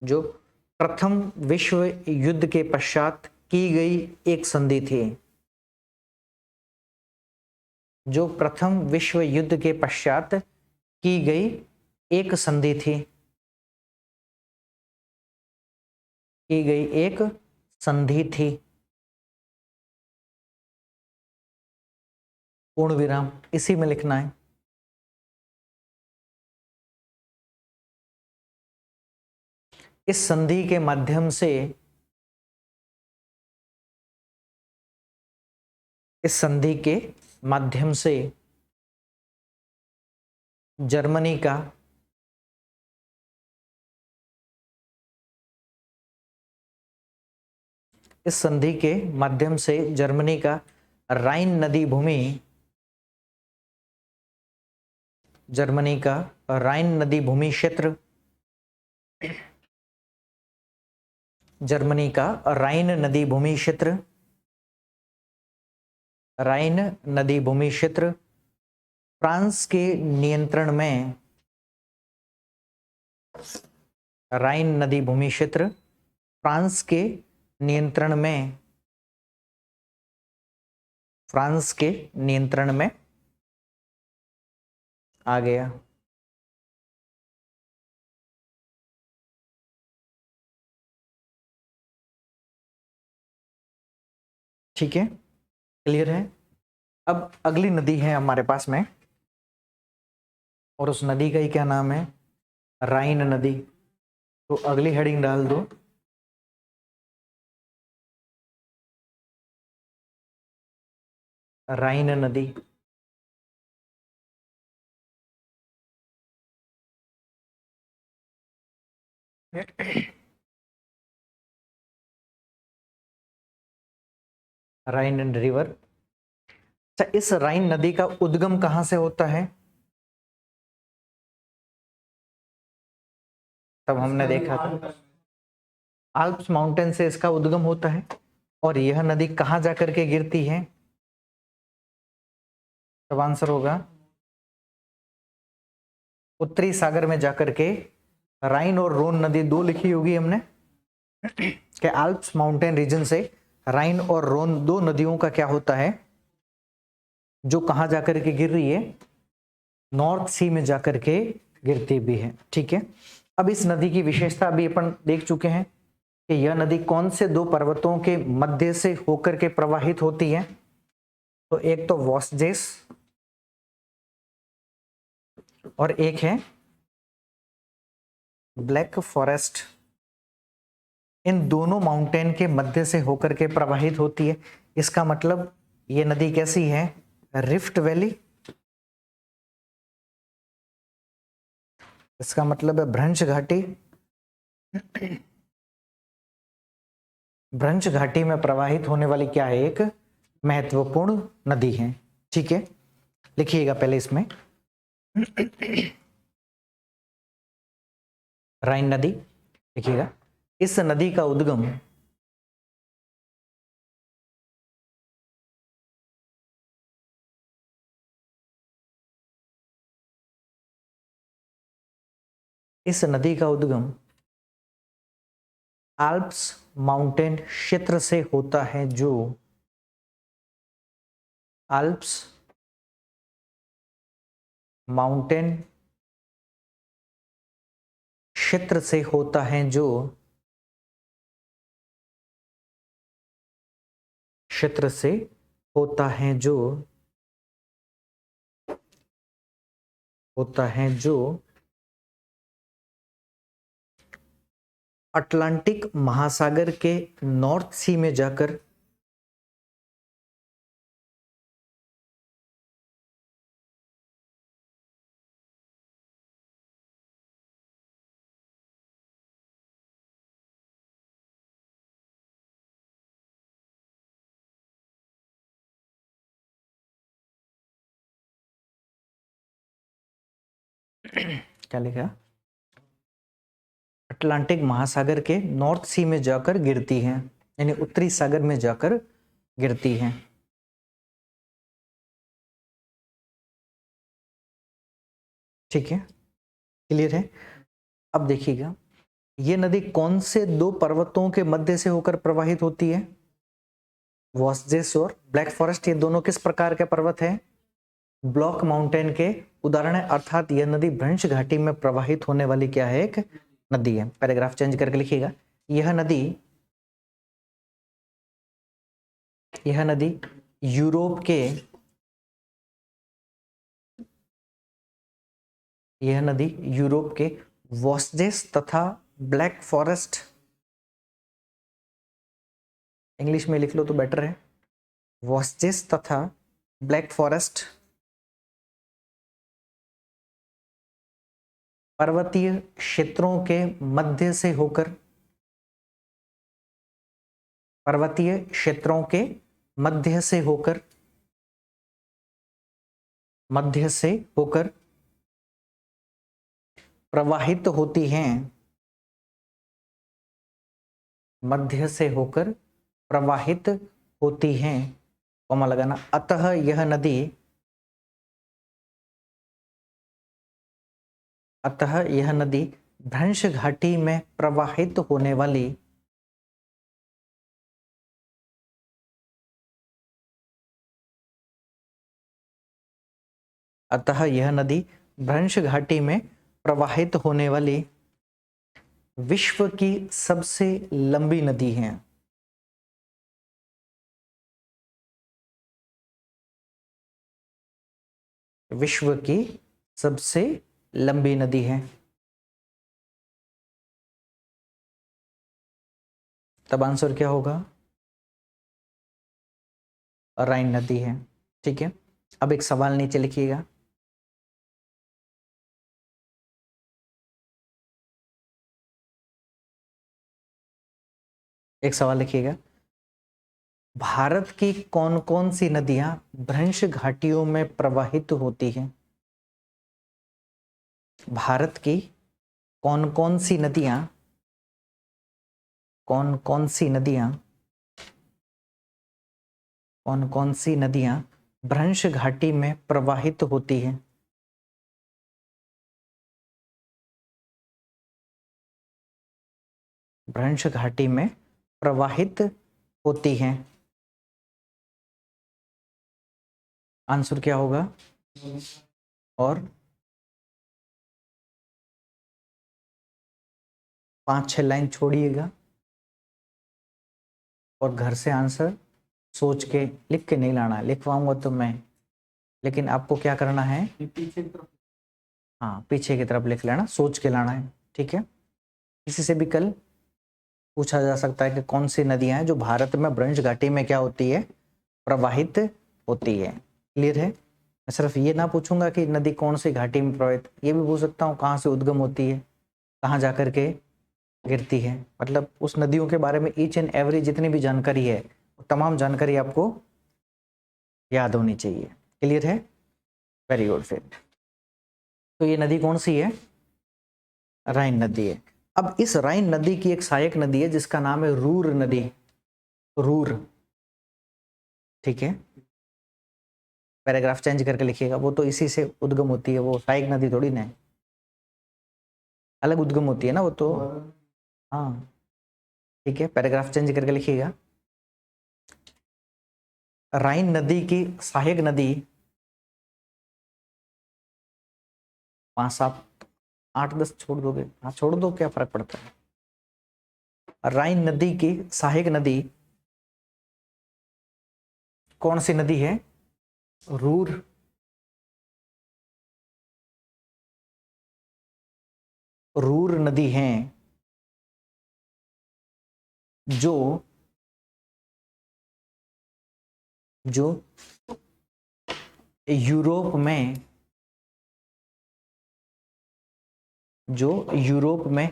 जो प्रथम विश्व युद्ध के पश्चात की गई एक संधि थी। जो प्रथम विश्व युद्ध के पश्चात की गई एक संधि थी, की गई एक संधि थी। पूर्ण विराम इसी में लिखना है। इस संधि के माध्यम से, इस संधि के माध्यम से जर्मनी का इस संधि के माध्यम से जर्मनी का राइन नदी भूमि, जर्मनी का राइन नदी भूमि क्षेत्र, जर्मनी का राइन नदी भूमि क्षेत्र, राइन नदी भूमि क्षेत्र फ्रांस के नियंत्रण में, राइन नदी भूमि क्षेत्र फ्रांस के नियंत्रण में, फ्रांस के नियंत्रण में आ गया। ठीक है, क्लियर है। अब अगली नदी है हमारे पास में, और उस नदी का ही क्या नाम है? राइन नदी। तो अगली हेडिंग डाल दो, राइन नदी। राइन रिवर। अच्छा, इस राइन नदी का उद्गम कहां से होता है? तब हमने देखा था आल्प्स माउंटेन से इसका उद्गम होता है। और यह नदी कहां जाकर के गिरती है? तब आंसर होगा उत्तरी सागर में जाकर के। राइन और रोन नदी दो लिखी होगी हमने कि आल्प्स माउंटेन रीजन से राइन और रोन दो नदियों का क्या होता है, जो कहां जाकर के गिर रही है? नॉर्थ सी में जाकर के गिरती भी है। ठीक है, अब इस नदी की विशेषता अभी अपन देख चुके हैं कि यह नदी कौन से दो पर्वतों के मध्य से होकर के प्रवाहित होती है। तो एक तो वॉस्जेस और एक है ब्लैक फॉरेस्ट इन दोनों माउंटेन के मध्य से होकर के प्रवाहित होती है। इसका मतलब ये नदी कैसी है? Rift valley. इसका मतलब है भ्रंश घाटी। भ्रंश घाटी में प्रवाहित होने वाली क्या है? एक महत्वपूर्ण नदी है। ठीक है, लिखिएगा पहले इसमें राइन नदी लिखिएगा। इस नदी का उद्गम आल्प्स माउंटेन क्षेत्र से होता है, जो आल्प्स माउंटेन क्षेत्र से होता है, जो क्षेत्र से होता है, जो होता है, जो अटलांटिक महासागर के नॉर्थ सी में जाकर क्या लिखा? अटलांटिक महासागर के नॉर्थ सी में जाकर गिरती है, यानी उत्तरी सागर में जाकर गिरती है। ठीक है, क्लियर है? अब देखिएगा, ये नदी कौन से दो पर्वतों के मध्य से होकर प्रवाहित होती है? वॉस्जेस और ब्लैक फॉरेस्ट, ये दोनों किस प्रकार के पर्वत हैं? ब्लॉक माउंटेन के उदाहरण है, अर्थात यह नदी भ्रंश घाटी में प्रवाहित होने वाली क्या है? एक नदी है। पैराग्राफ चेंज करके लिखिएगा, यह नदी यूरोप के वॉस्जेस तथा ब्लैक फॉरेस्ट, इंग्लिश में लिख लो तो बेटर है, वॉस्जेस तथा ब्लैक फॉरेस्ट पर्वतीय क्षेत्रों के मध्य से होकर प्रवाहित होती हैं, मध्य से होकर प्रवाहित होती हैं, कॉमा लगाना। अतः यह नदी भ्रंश घाटी में प्रवाहित होने वाली विश्व की सबसे लंबी नदी है। विश्व की सबसे लंबी नदी है। तब आंसर क्या होगा? राइन नदी है। ठीक है, अब एक सवाल नीचे लिखिएगा, एक सवाल लिखिएगा, भारत की कौन कौन सी नदियां भ्रंश घाटियों में प्रवाहित होती हैं? भारत की कौन कौन सी नदियां भ्रंश घाटी में प्रवाहित होती हैं? भ्रंश घाटी में प्रवाहित होती हैं। आंसर क्या होगा? और 5-6 लाइन छोड़िएगा और घर से आंसर सोच के लिख के नहीं लाना है, लिखवाऊंगा तो मैं, लेकिन आपको क्या करना है? हाँ, पीछे की तरफ लिख लेना, सोच के लाना है। ठीक है, किसी से भी कल पूछा जा सकता है कि कौन सी नदियां हैं जो भारत में ब्रज घाटी में क्या होती है, प्रवाहित होती है। क्लियर है? मैं सिर्फ ये ना पूछूंगा कि नदी कौन सी घाटी में प्रवाहित, ये भी पूछ सकता हूँ कहाँ से उद्गम होती है, कहाँ जाकर के गिरती है। मतलब उस नदियों के बारे में ईच एंड एवरी जितनी भी जानकारी है, तमाम जानकारी आपको याद होनी चाहिए। क्लियर है? Very good. फिर तो ये नदी कौन सी है? राइन नदी है। अब इस राइन नदी की एक सहायक नदी है जिसका नाम है रूर नदी। रूर, ठीक है, पैराग्राफ चेंज करके लिखिएगा। वो तो इसी से उद्गम होती है, वो सहायक नदी थोड़ी ना है, अलग उद्गम होती है ना वो तो। हाँ ठीक है, पैराग्राफ चेंज करके लिखिएगा। राइन नदी की सहायक नदी 5 7 8 10 छोड़ दोगे? हाँ छोड़ दो, क्या फर्क पड़ता है। राइन नदी की सहायक नदी कौन सी नदी है? रूर। रूर नदी है जो जो यूरोप में, जो यूरोप में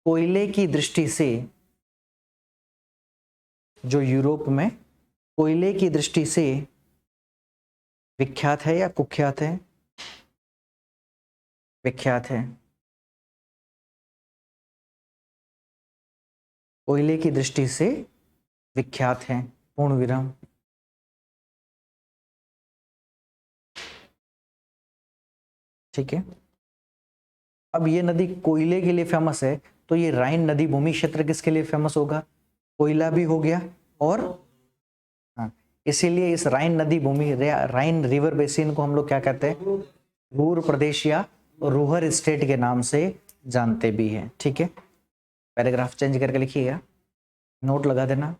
कोयले की दृष्टि से, जो यूरोप में कोयले की दृष्टि से विख्यात है या कुख्यात है? विख्यात है। कोयले की दृष्टि से विख्यात है, पूर्ण विराम। ठीक है, अब ये नदी कोयले के लिए फेमस है, तो ये राइन नदी भूमि क्षेत्र किसके लिए फेमस होगा? कोयला भी हो गया, और हाँ, इसीलिए इस राइन नदी भूमि, राइन रिवर बेसिन को हम लोग क्या कहते हैं? रूर प्रदेश या रूहर स्टेट के नाम से जानते भी हैं। ठीक है, पैराग्राफ चेंज करके लिखिएगा, नोट लगा देना।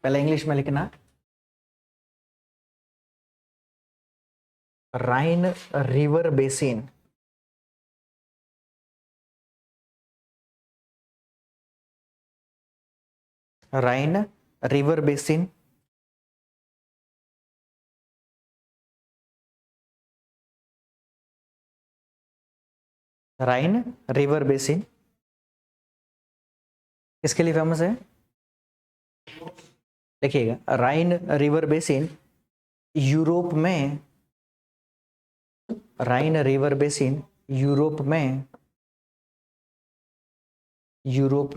पहले इंग्लिश में लिखना, राइन रिवर बेसिन। राइन रिवर बेसिन राइन रिवर बेसिन किसके लिए फेमस है? देखिएगा, राइन रिवर बेसिन यूरोप में, राइन रिवर बेसिन यूरोप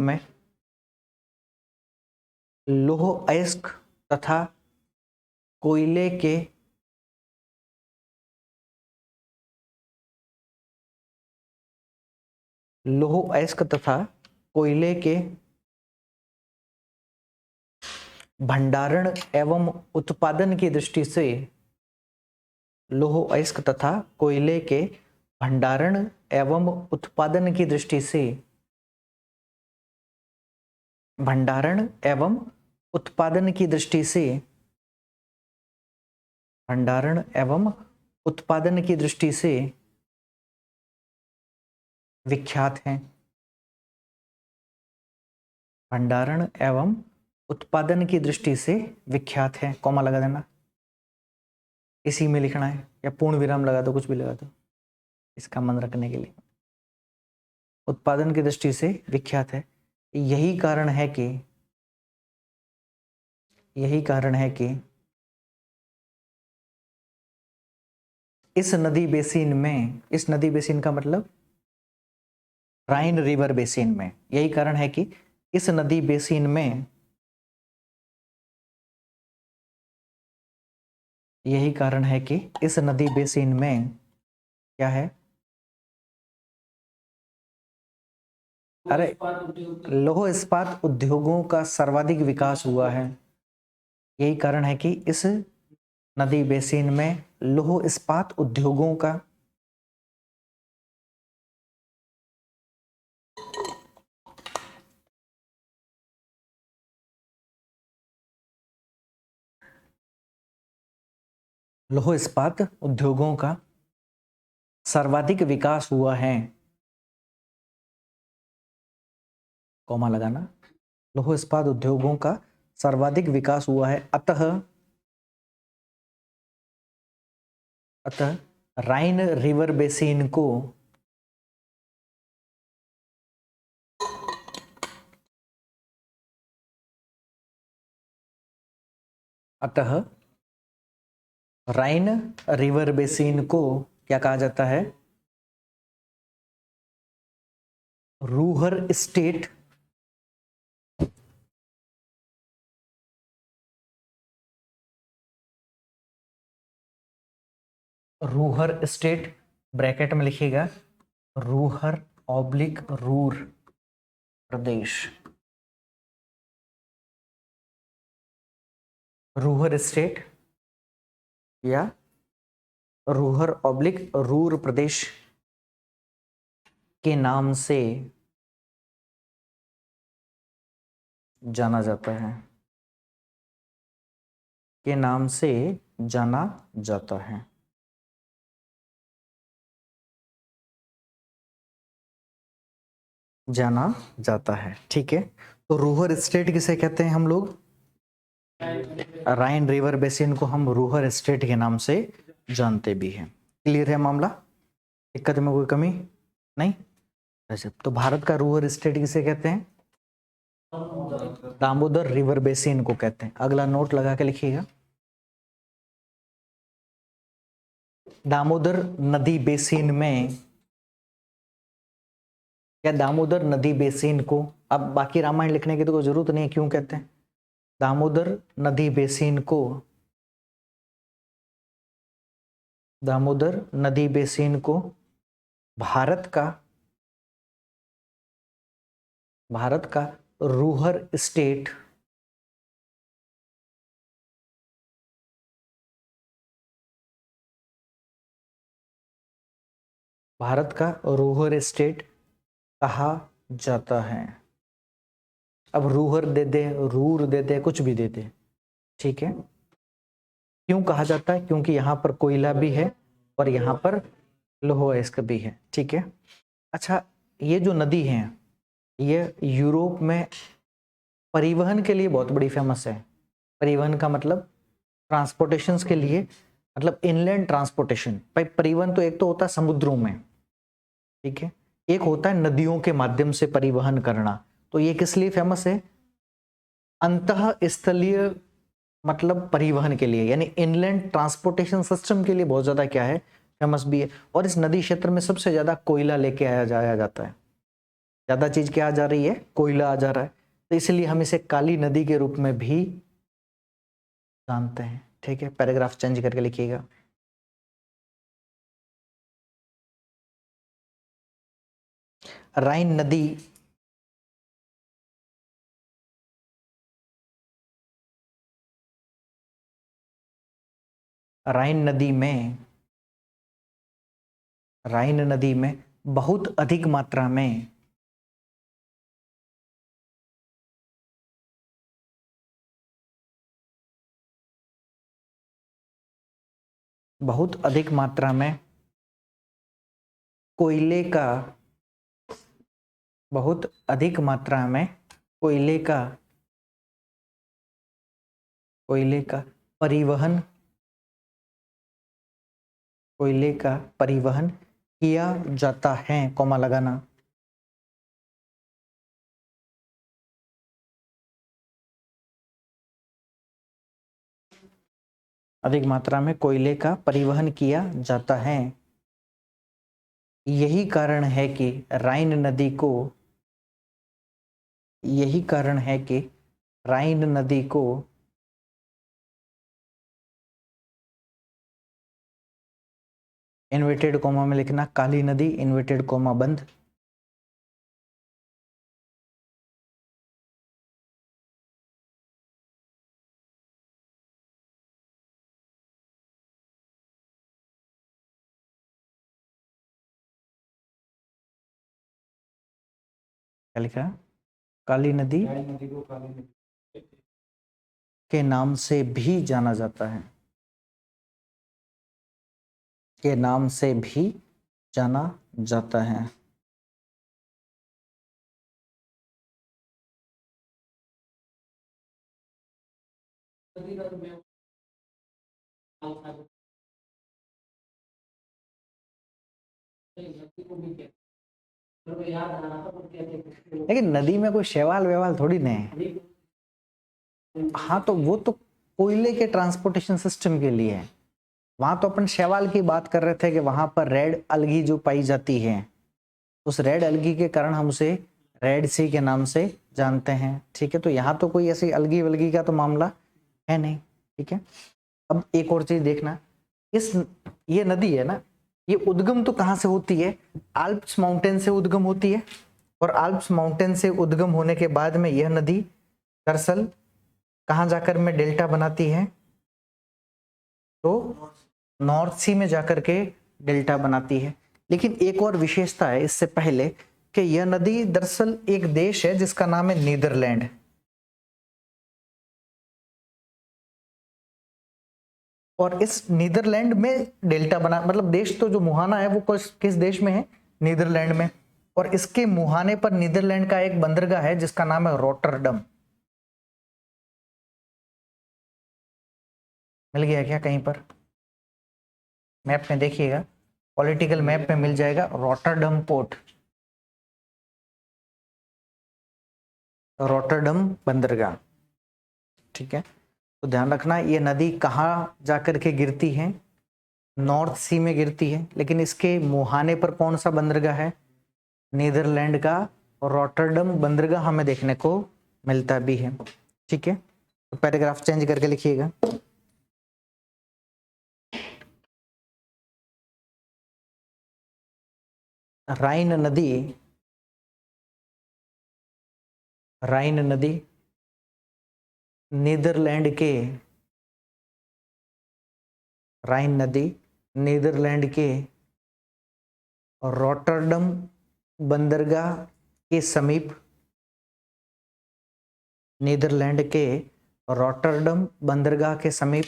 में लौह अयस्क तथा कोयले के लौह अयस्क तथा कोयले के भंडारण एवं उत्पादन की दृष्टि से, लौह अयस्क तथा कोयले के भंडारण एवं उत्पादन की दृष्टि से, भंडारण एवं उत्पादन की दृष्टि से, भंडारण एवं उत्पादन की दृष्टि से विख्यात हैं। भंडारण एवं उत्पादन की दृष्टि से विख्यात है, कॉमा लगा देना, इसी में लिखना है, या पूर्ण विराम लगा दो, कुछ भी लगा दो इसका मन रखने के लिए। उत्पादन की दृष्टि से विख्यात है। यही कारण है कि, यही कारण है कि इस नदी बेसिन में, इस नदी बेसिन का मतलब राइन रिवर बेसिन में, यही कारण है कि इस नदी बेसिन में, यही कारण है कि इस नदी बेसिन में क्या है? अरे, लौह इस्पात उद्योगों का सर्वाधिक विकास हुआ है। यही कारण है कि इस नदी बेसिन में लौह इस्पात उद्योगों का लौह इस्पात उद्योगों का सर्वाधिक विकास हुआ है, कॉमा लगाना, लौह इस्पात उद्योगों का सर्वाधिक विकास हुआ है, अतः राइन रिवर बेसिन को अतः राइन रिवर बेसिन को क्या कहा जाता है? Ruhr state Ruhr state bracket में लिखिएगा, रूहर ऑब्लिक रूर प्रदेश, रूहर स्टेट या रूहर ऑब्लिक रूर प्रदेश के नाम से जाना जाता है, के नाम से जाना जाता है। जाना जाता है, ठीक है। तो रूहर स्टेट किसे कहते हैं हम लोग? राइन रिवर बेसिन को हम रूहर स्टेट के नाम से जानते भी हैं। क्लियर है मामला? दिक्कत में कोई कमी नहीं? अच्छा, तो भारत का रूहर स्टेट किसे कहते हैं? दामोदर रिवर बेसिन को कहते हैं। अगला नोट लगा के लिखिएगा, दामोदर नदी बेसिन में या दामोदर नदी बेसिन को, अब बाकी रामायण लिखने की तो कोई जरूरत नहीं है, क्यों कहते हैं दामोदर नदी बेसिन को? दामोदर नदी बेसिन को भारत का रूहर स्टेट भारत का रूहर स्टेट कहा जाता है। अब रूहर दे दे, रूर दे दे, कुछ भी दे दे, ठीक है। क्यों कहा जाता है? क्योंकि यहाँ पर कोयला भी है और यहाँ पर लोह अयस्क भी है, ठीक है। अच्छा, ये जो नदी है ये यूरोप में परिवहन के लिए बहुत बड़ी फेमस है। परिवहन का मतलब ट्रांसपोर्टेशन के लिए, मतलब इनलैंड ट्रांसपोर्टेशन। भाई परिवहन तो एक तो होता है समुद्रों में, ठीक है, एक होता है नदियों के माध्यम से परिवहन करना। तो ये किस लिए फेमस है? अंतः स्थलीय मतलब परिवहन के लिए, यानी इनलैंड ट्रांसपोर्टेशन सिस्टम के लिए बहुत ज्यादा क्या है, फेमस भी है। और इस नदी क्षेत्र में सबसे ज्यादा कोयला लेके आया जाया जाता है। ज्यादा चीज क्या आ जा रही है? कोयला आ जा रहा है। तो इसलिए हम इसे काली नदी के रूप में भी जानते हैं, ठीक है। पैराग्राफ चेंज करके लिखिएगा, राइन नदी राइन नदी में बहुत अधिक मात्रा में बहुत अधिक मात्रा में कोयले का बहुत अधिक मात्रा में कोयले का परिवहन कोयले का परिवहन किया जाता है, कॉमा लगाना। अधिक मात्रा में कोयले का परिवहन किया जाता है। यही कारण है कि राइन नदी को इन्वर्टेड कॉमा में लिखना, काली नदी इन्वर्टेड कॉमा बंद, क्या लिखा? काली नदी के नाम से भी जाना जाता है, के नाम से भी जाना जाता है। लेकिन नदी में कोई शैवाल वेवाल थोड़ी ना है। हाँ तो वो तो कोयले के ट्रांसपोर्टेशन सिस्टम के लिए है। वहां तो अपन शैवाल की बात कर रहे थे कि वहां पर रेड अलगी जो पाई जाती है, उस रेड अलगी के कारण हम उसे रेड सी के नाम से जानते हैं। ठीक है, तो यहाँ तो कोई ऐसी अलगी वलगी का तो मामला है नहीं। ठीक है, अब एक और चीज देखना, ये नदी है ना, ये उद्गम तो कहाँ से होती है? आल्प्स माउंटेन से उद्गम होती है। और आल्प्स माउंटेन से उद्गम होने के बाद में यह नदी दरअसल कहाँ जाकर में डेल्टा बनाती है? तो नॉर्थ सी में जाकर के डेल्टा बनाती है। लेकिन एक और विशेषता है इससे पहले कि यह नदी दरअसल एक देश है जिसका नाम है नीदरलैंड। और इस नीदरलैंड में डेल्टा बना, मतलब देश तो जो मुहाना है वो किस देश में है? नीदरलैंड में। और इसके मुहाने पर नीदरलैंड का एक बंदरगाह है जिसका नाम है रोटरडम। मिल गया क्या कहीं पर? मैप में देखिएगा, पॉलिटिकल मैप में मिल जाएगा रोटरडम पोर्ट, रोटरडम बंदरगाह। ठीक है, तो ध्यान रखना ये नदी कहाँ जाकर के गिरती है? नॉर्थ सी में गिरती है। लेकिन इसके मुहाने पर कौन सा बंदरगाह है? नीदरलैंड का रोटरडम बंदरगाह हमें देखने को मिलता भी है। ठीक है, तो पैराग्राफ चेंज करके लिखिएगा। राइन नदी, राइन नदी नीदरलैंड के, राइन नदी नीदरलैंड के रोटरडम बंदरगाह के समीप, नीदरलैंड के रोटरडम बंदरगाह के समीप,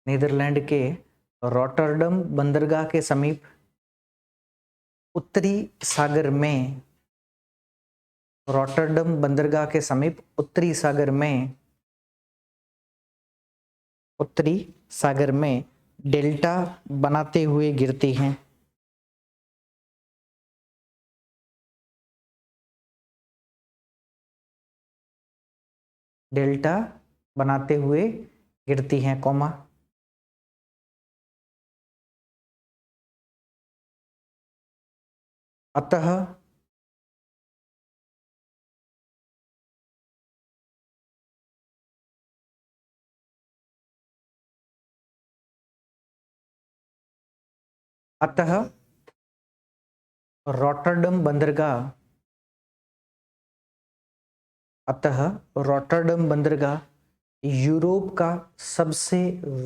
नीदरलैंड के रोटरडम बंदरगाह के समीप उत्तरी सागर में, रोटरडम बंदरगाह के समीप उत्तरी सागर में, उत्तरी सागर में डेल्टा बनाते हुए गिरती हैं। डेल्टा बनाते हुए गिरती हैं, कॉमा। अतः अतः रोटरडम बंदरगाह, अतः रोटरडम बंदरगाह यूरोप का सबसे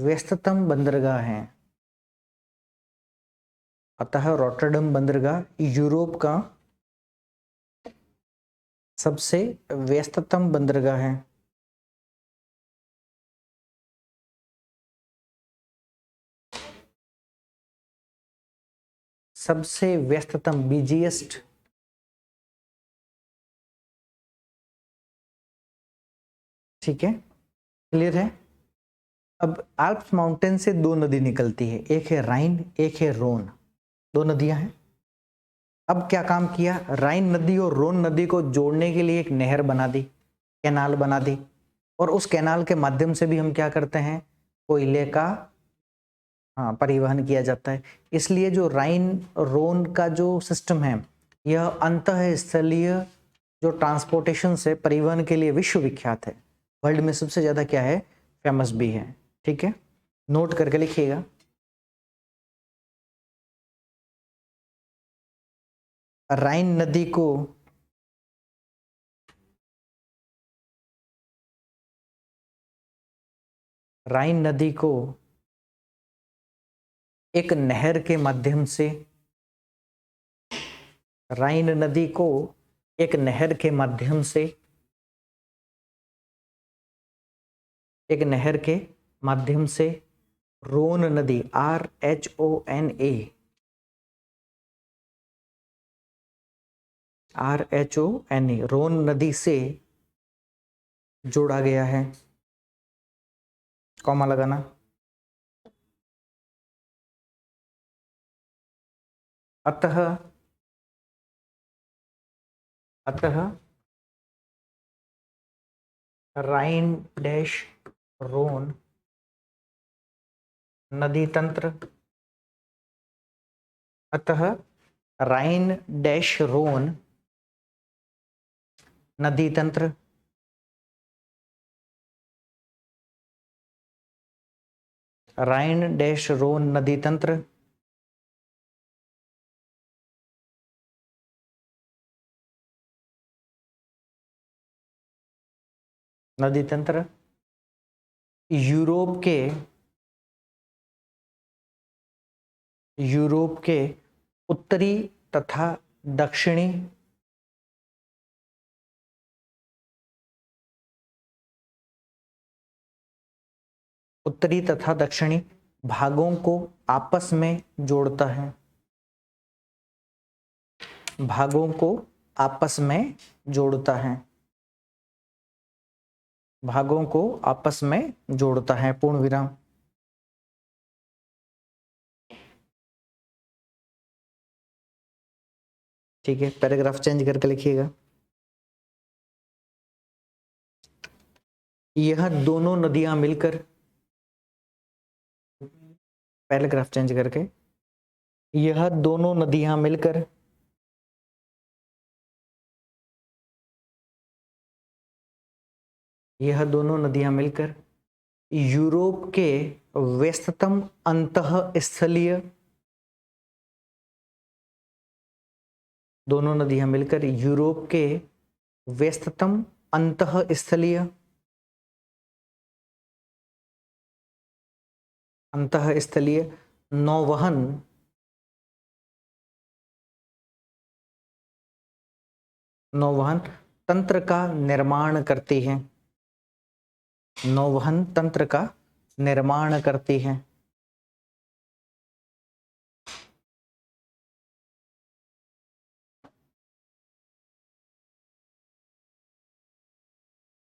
व्यस्ततम बंदरगाह है। अतः रोटरडम बंदरगाह यूरोप का सबसे व्यस्ततम बंदरगाह है। सबसे व्यस्ततम, बिजिएस्ट। ठीक है, क्लियर है। अब आल्प्स माउंटेन से दो नदी निकलती है, एक है राइन, एक है रोन। दो नदियां हैं। अब क्या काम किया? राइन नदी और रोन नदी को जोड़ने के लिए एक नहर बना दी, कैनाल बना दी। और उस कैनाल के माध्यम से भी हम क्या करते हैं? कोयले का परिवहन किया जाता है। इसलिए जो राइन रोन का जो सिस्टम है, यह अंतःस्थलीय जो ट्रांसपोर्टेशन से परिवहन के लिए विश्व विख्यात है। वर्ल्ड में सबसे ज्यादा क्या है? फेमस भी है। ठीक है, नोट करके लिखिएगा। राइन नदी को राइन नदी को एक नहर के माध्यम से, राइन नदी को एक नहर के माध्यम से, एक नहर के माध्यम से रोन नदी, RHONA, RHONA, रोन नदी से जोड़ा गया है, कॉमा लगाना। अतः राइन डैश रोन नदी तंत्र, अतः राइन डैश रोन नदी तंत्र राइन डैश रोन नदी तंत्र नदी तंत्र यूरोप के उत्तरी तथा दक्षिणी भागों को आपस में जोड़ता है, भागों को आपस में जोड़ता है, भागों को आपस में जोड़ता है, पूर्ण विराम। ठीक है, पैराग्राफ चेंज करके लिखिएगा। यह दोनों नदियां मिलकर, पैराग्राफ चेंज करके, यह दोनों नदियां मिलकर यूरोप के व्यस्ततम अंतःस्थलीय, दोनों नदियां मिलकर यूरोप के व्यस्ततम अंतःस्थलीय नौवहन तंत्र का निर्माण करती हैं, नौवहन तंत्र का निर्माण करती हैं।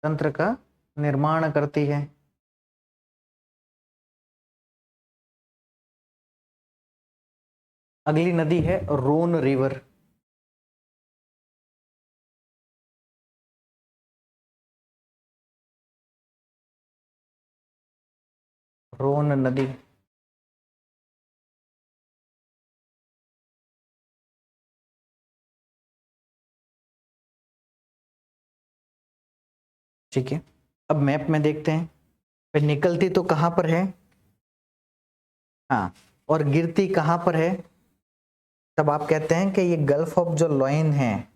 तंत्र का निर्माण करती है। अगली नदी है रोन रिवर, रोन नदी, ठीक है। अब मैप में देखते हैं, फिर निकलती तो कहां पर है, हाँ, और गिरती कहां पर है। तब आप कहते हैं कि ये गल्फ ऑफ जो लॉइन है,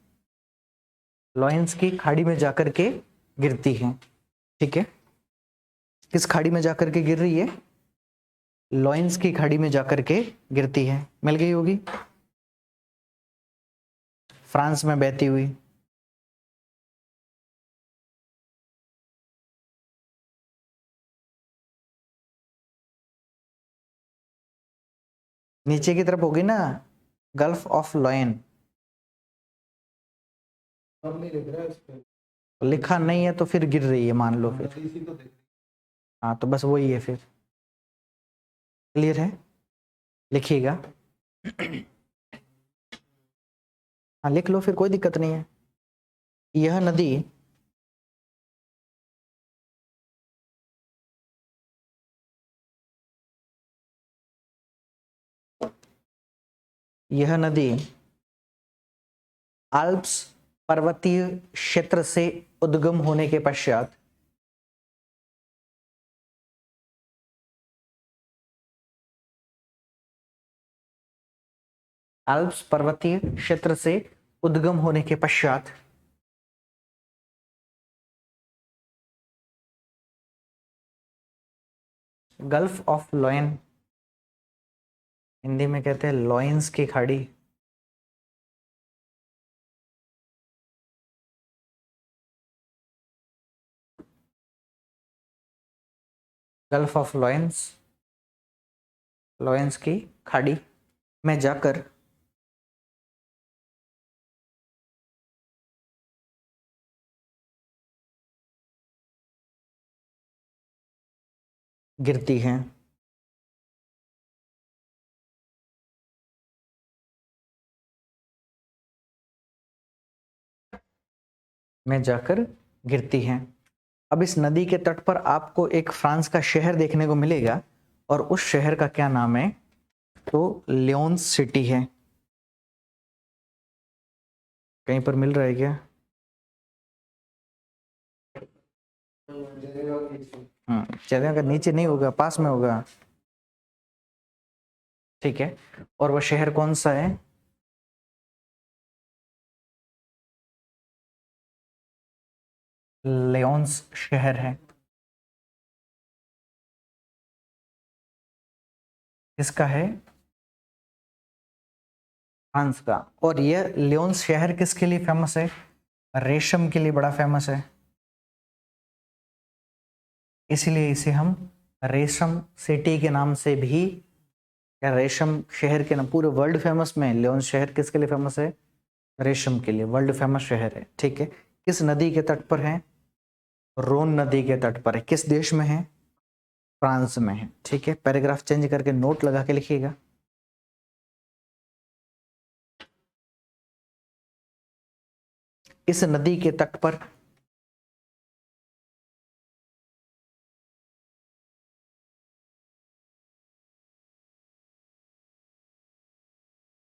लॉइंस की खाड़ी में जाकर के गिरती है, ठीक है। किस खाड़ी में जाकर के गिर रही है, लॉइंस की खाड़ी में जाकर के गिरती है। मिल गई होगी, फ्रांस में बहती हुई। नीचे की तरफ होगी ना, गल्फ ऑफ लॉयन। लिखा नहीं है तो फिर गिर रही है, मान लो फिर। हाँ तो बस वही है फिर। क्लियर है, लिखिएगा। हाँ लिख लो फिर, कोई दिक्कत नहीं है। यह नदी आल्प्स पर्वतीय क्षेत्र से उद्गम होने के पश्चात आल्प्स पर्वतीय क्षेत्र से उद्गम होने के पश्चात गल्फ ऑफ लॉयन, हिंदी में कहते हैं लॉयंस की खाड़ी, गल्फ ऑफ लॉयंस लॉरेंस की खाड़ी में जाकर गिरती हैं। में जाकर गिरती हैं। अब इस नदी के तट पर आपको एक फ्रांस का शहर देखने को मिलेगा और उस शहर का क्या नाम है? तो लियोन्स सिटी है। कहीं पर मिल रहा है क्या? जगह का नीचे नहीं होगा, पास में होगा। ठीक है, और वह शहर कौन सा है? लियोन्स शहर है। किसका है? फ्रांस का। और यह लियोन्स शहर किसके लिए फेमस है? रेशम के लिए बड़ा फेमस है, इसलिए इसे हम रेशम सिटी के नाम से भी, या रेशम शहर के नाम, पूरे वर्ल्ड फेमस में लियोन्स शहर किसके लिए फेमस है? रेशम के लिए वर्ल्ड फेमस शहर है। ठीक है, किस नदी के तट पर है? रोन नदी के तट पर है। किस देश में है? फ्रांस में है। ठीक है, पैराग्राफ चेंज करके नोट लगा के लिखिएगा। इस नदी के तट पर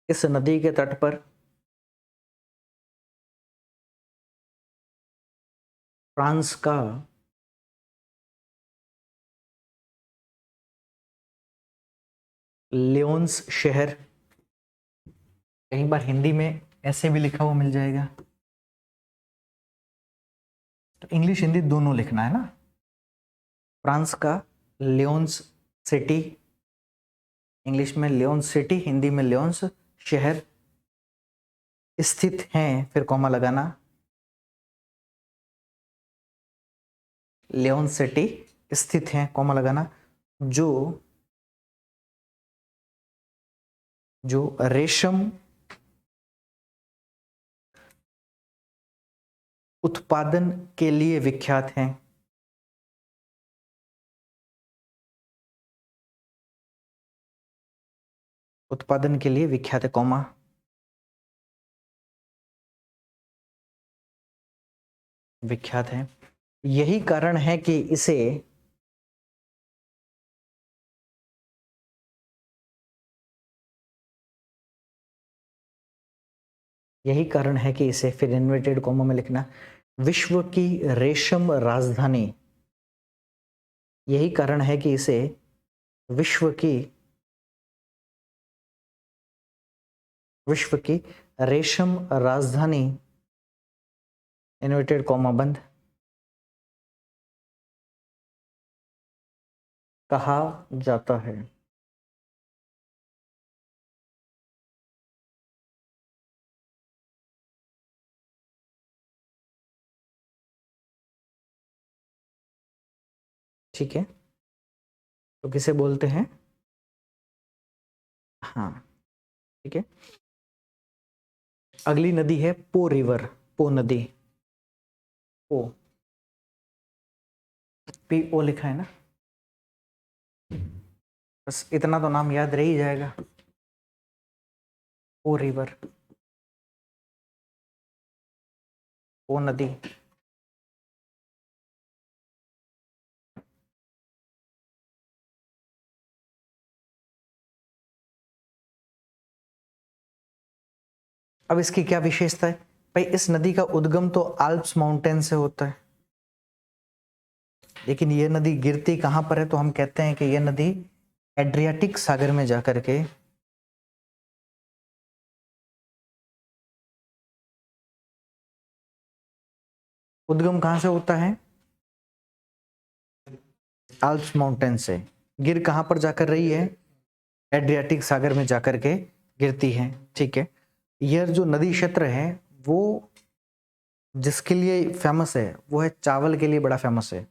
इस नदी के तट पर फ्रांस का लियोन्स शहर, कई बार हिंदी में ऐसे भी लिखा हुआ मिल जाएगा, तो इंग्लिश हिंदी दोनों लिखना है ना। फ्रांस का लियोन्स सिटी, इंग्लिश में लियोन्स सिटी, हिंदी में लियोन्स शहर स्थित हैं, फिर कॉमा लगाना। लियोन्स सिटी स्थित हैं, कॉमा लगाना, जो रेशम उत्पादन के लिए विख्यात हैं। उत्पादन के लिए विख्यात है, कॉमा। विख्यात है। यही कारण है कि इसे फिर इन्वर्टेड कॉमा में लिखना, विश्व की रेशम राजधानी। यही कारण है कि इसे विश्व की रेशम राजधानी, इन्वर्टेड कॉमा बंद, कहा जाता है। ठीक है, तो किसे बोलते हैं? हाँ, ठीक है। अगली नदी है पो रिवर, पो नदी। पो, पी ओ लिखा है ना, बस इतना तो नाम याद रह ही जाएगा। पो रिवर, पो नदी। अब इसकी क्या विशेषता है? भाई इस नदी का उद्गम तो आल्प्स माउंटेन से होता है, लेकिन यह नदी गिरती कहां पर है? तो हम कहते हैं कि यह नदी एड्रियाटिक सागर में जाकर के उद्गम कहां से होता है? आल्प्स माउंटेन से। गिर कहां पर जाकर रही है? एड्रियाटिक सागर में जाकर के गिरती है। ठीक है, यह जो नदी क्षेत्र है वो जिसके लिए फेमस है वो है चावल के लिए बड़ा फेमस है।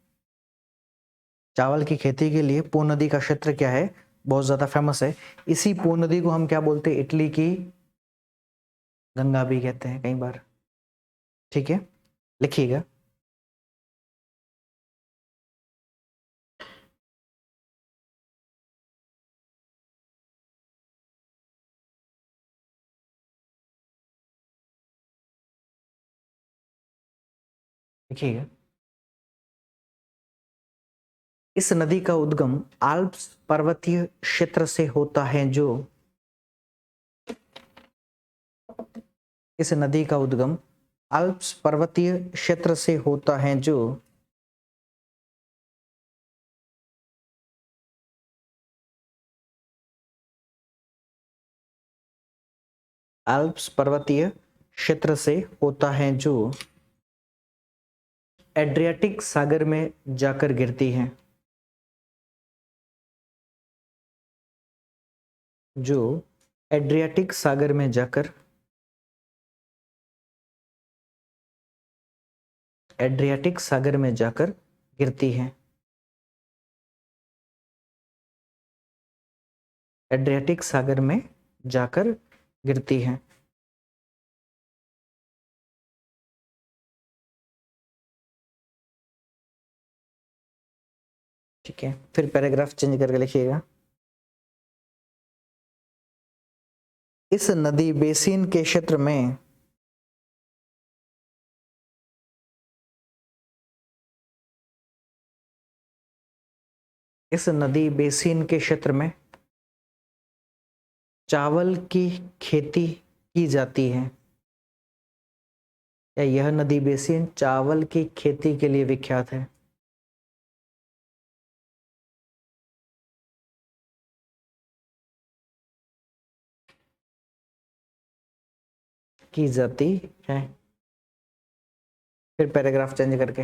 चावल की खेती के लिए पो नदी का क्षेत्र क्या है? बहुत ज्यादा फेमस है। इसी पो नदी को हम क्या बोलते हैं, इटली की गंगा भी कहते हैं कई बार। ठीक है, लिखिएगा। लिखिएगा। इस नदी का उद्गम आल्प्स पर्वतीय क्षेत्र से होता है, जो इस नदी का उद्गम आल्प्स पर्वतीय क्षेत्र से होता है, जो आल्प्स पर्वतीय क्षेत्र से होता है, जो एड्रियाटिक सागर में जाकर गिरती है, जो एड्रियाटिक सागर में जाकर एड्रियाटिक सागर में जाकर गिरती है। एड्रियाटिक सागर में जाकर गिरती है। ठीक है, फिर पैराग्राफ चेंज करके लिखिएगा। इस नदी बेसिन के क्षेत्र में इस नदी बेसिन के क्षेत्र में चावल की खेती की जाती है, या यह नदी बेसिन चावल की खेती के लिए विख्यात है। की जाती है। फिर पैराग्राफ चेंज करके,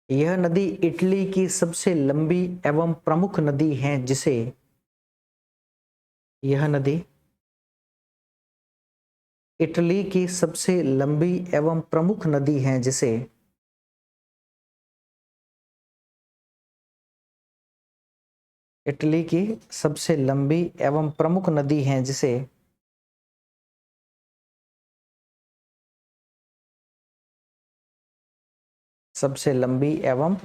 यह नदी इटली की सबसे लंबी एवं प्रमुख नदी है, जिसे यह नदी इटली की सबसे लंबी एवं प्रमुख नदी है, जिसे इटली की सबसे लंबी एवं प्रमुख नदी है, जिसे सबसे लंबी एवं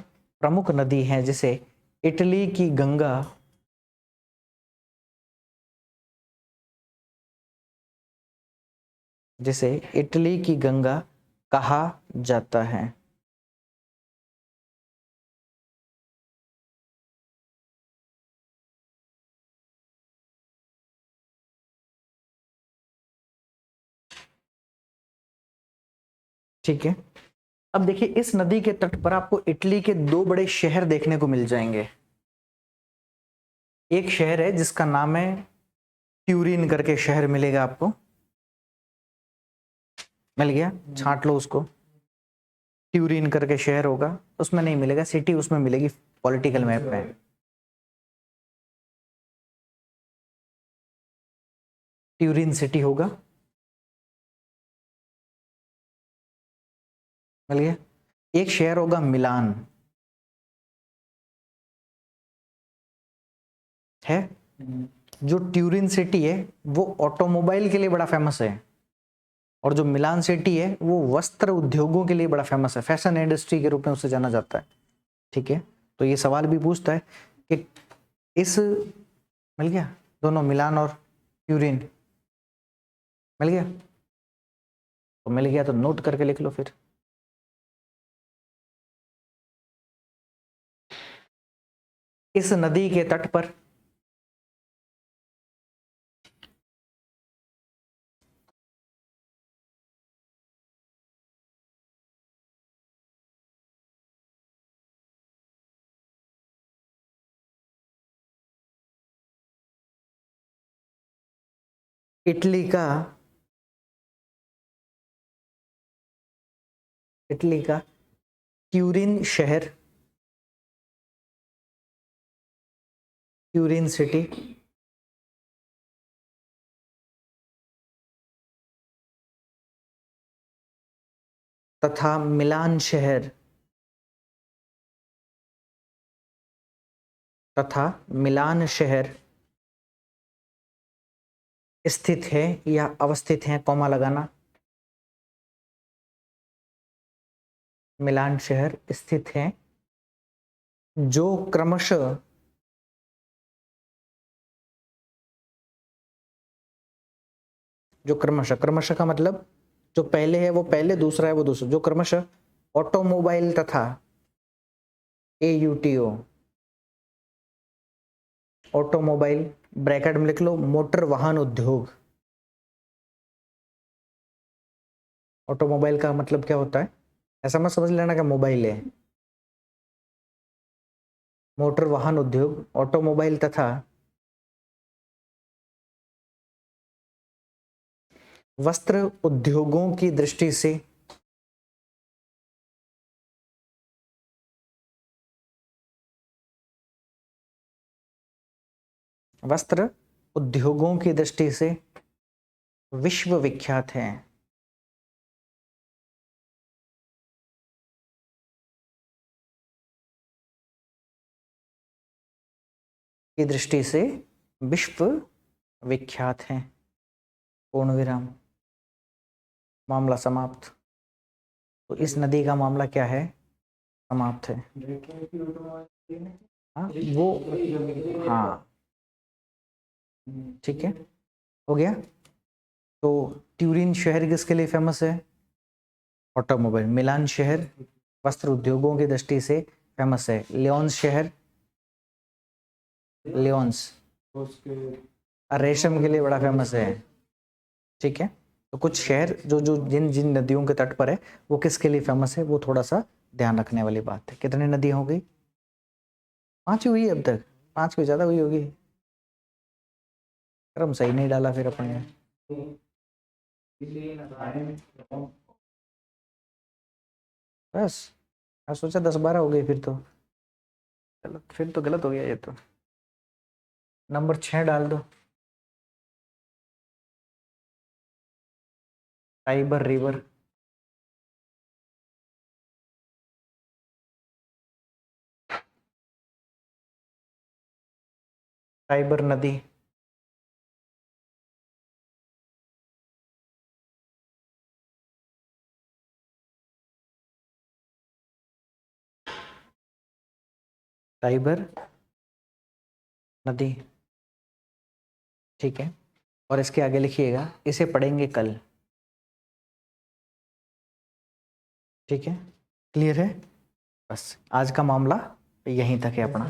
प्रमुख नदी है, जिसे इटली की गंगा जिसे इटली की गंगा कहा जाता है। ठीक है, अब देखिए इस नदी के तट पर आपको इटली के दो बड़े शहर देखने को मिल जाएंगे। एक शहर है जिसका नाम है ट्यूरिन करके शहर मिलेगा आपको, मिल गया, छांट लो उसको। ट्यूरिन करके शहर होगा, उसमें नहीं मिलेगा, सिटी उसमें मिलेगी पॉलिटिकल मैप में। ट्यूरिन सिटी होगा, मिल गया। एक शहर होगा मिलान, है। जो ट्यूरिन सिटी है वो ऑटोमोबाइल के लिए बड़ा फेमस है, और जो मिलान सिटी है वो वस्त्र उद्योगों के लिए बड़ा फेमस है, फैशन इंडस्ट्री के रूप में उसे जाना जाता है। ठीक है, तो ये सवाल भी पूछता है कि इस, मिल गया, दोनों मिलान और ट्यूरिन मिल गया। तो मिल गया तो नोट करके लिख लो फिर। इस नदी के तट पर इटली का ट्यूरिन शहर, ट्यूरिन सिटी तथा मिलान शहर तथा मिलान शहर स्थित है या अवस्थित है, कॉमा लगाना। मिलान शहर स्थित है, जो क्रमशः क्रमशः का मतलब जो पहले है वो पहले, दूसरा है वो दूसरा, जो क्रमशः ऑटोमोबाइल तथा AUTO ऑटोमोबाइल ब्रैकेट में लिख लो मोटर वाहन उद्योग। ऑटोमोबाइल का मतलब क्या होता है, ऐसा मत समझ लेना कि मोबाइल है। मोटर वाहन उद्योग, ऑटोमोबाइल तथा वस्त्र उद्योगों की दृष्टि से वस्त्र उद्योगों की दृष्टि से विश्व विख्यात है। की दृष्टि से विश्व विख्यात है। पूर्ण विराम। मामला समाप्त। तो इस नदी का मामला क्या है, समाप्त है। हाँ वो, हाँ ठीक है, हो गया। तो ट्यूरिन शहर किसके लिए फेमस है, ऑटोमोबाइल। मिलान शहर वस्त्र उद्योगों की दृष्टि से फेमस है। लियोन्स शहर, लियोन्स रेशम के लिए बड़ा फेमस है। ठीक है, तो कुछ शहर जो जो जिन जिन नदियों के तट पर है वो किसके लिए फेमस है, वो थोड़ा सा ध्यान रखने वाली बात है। कितनी नदियां हो गई, 5 ही हुई है अब तक, 5 कोई ज्यादा हुई होगी। क्रम सही नहीं डाला फिर अपन ने। बस मैं सोचा 10-12 हो गई फिर तो, चलो फिर तो गलत हो गया ये तो। नंबर 6 डाल दो। टाइबर रिवर, टाइबर नदी, टाइबर नदी। ठीक है, और इसके आगे लिखिएगा इसे पढ़ेंगे कल। ठीक है, क्लियर है। बस आज का मामला यहीं तक है अपना।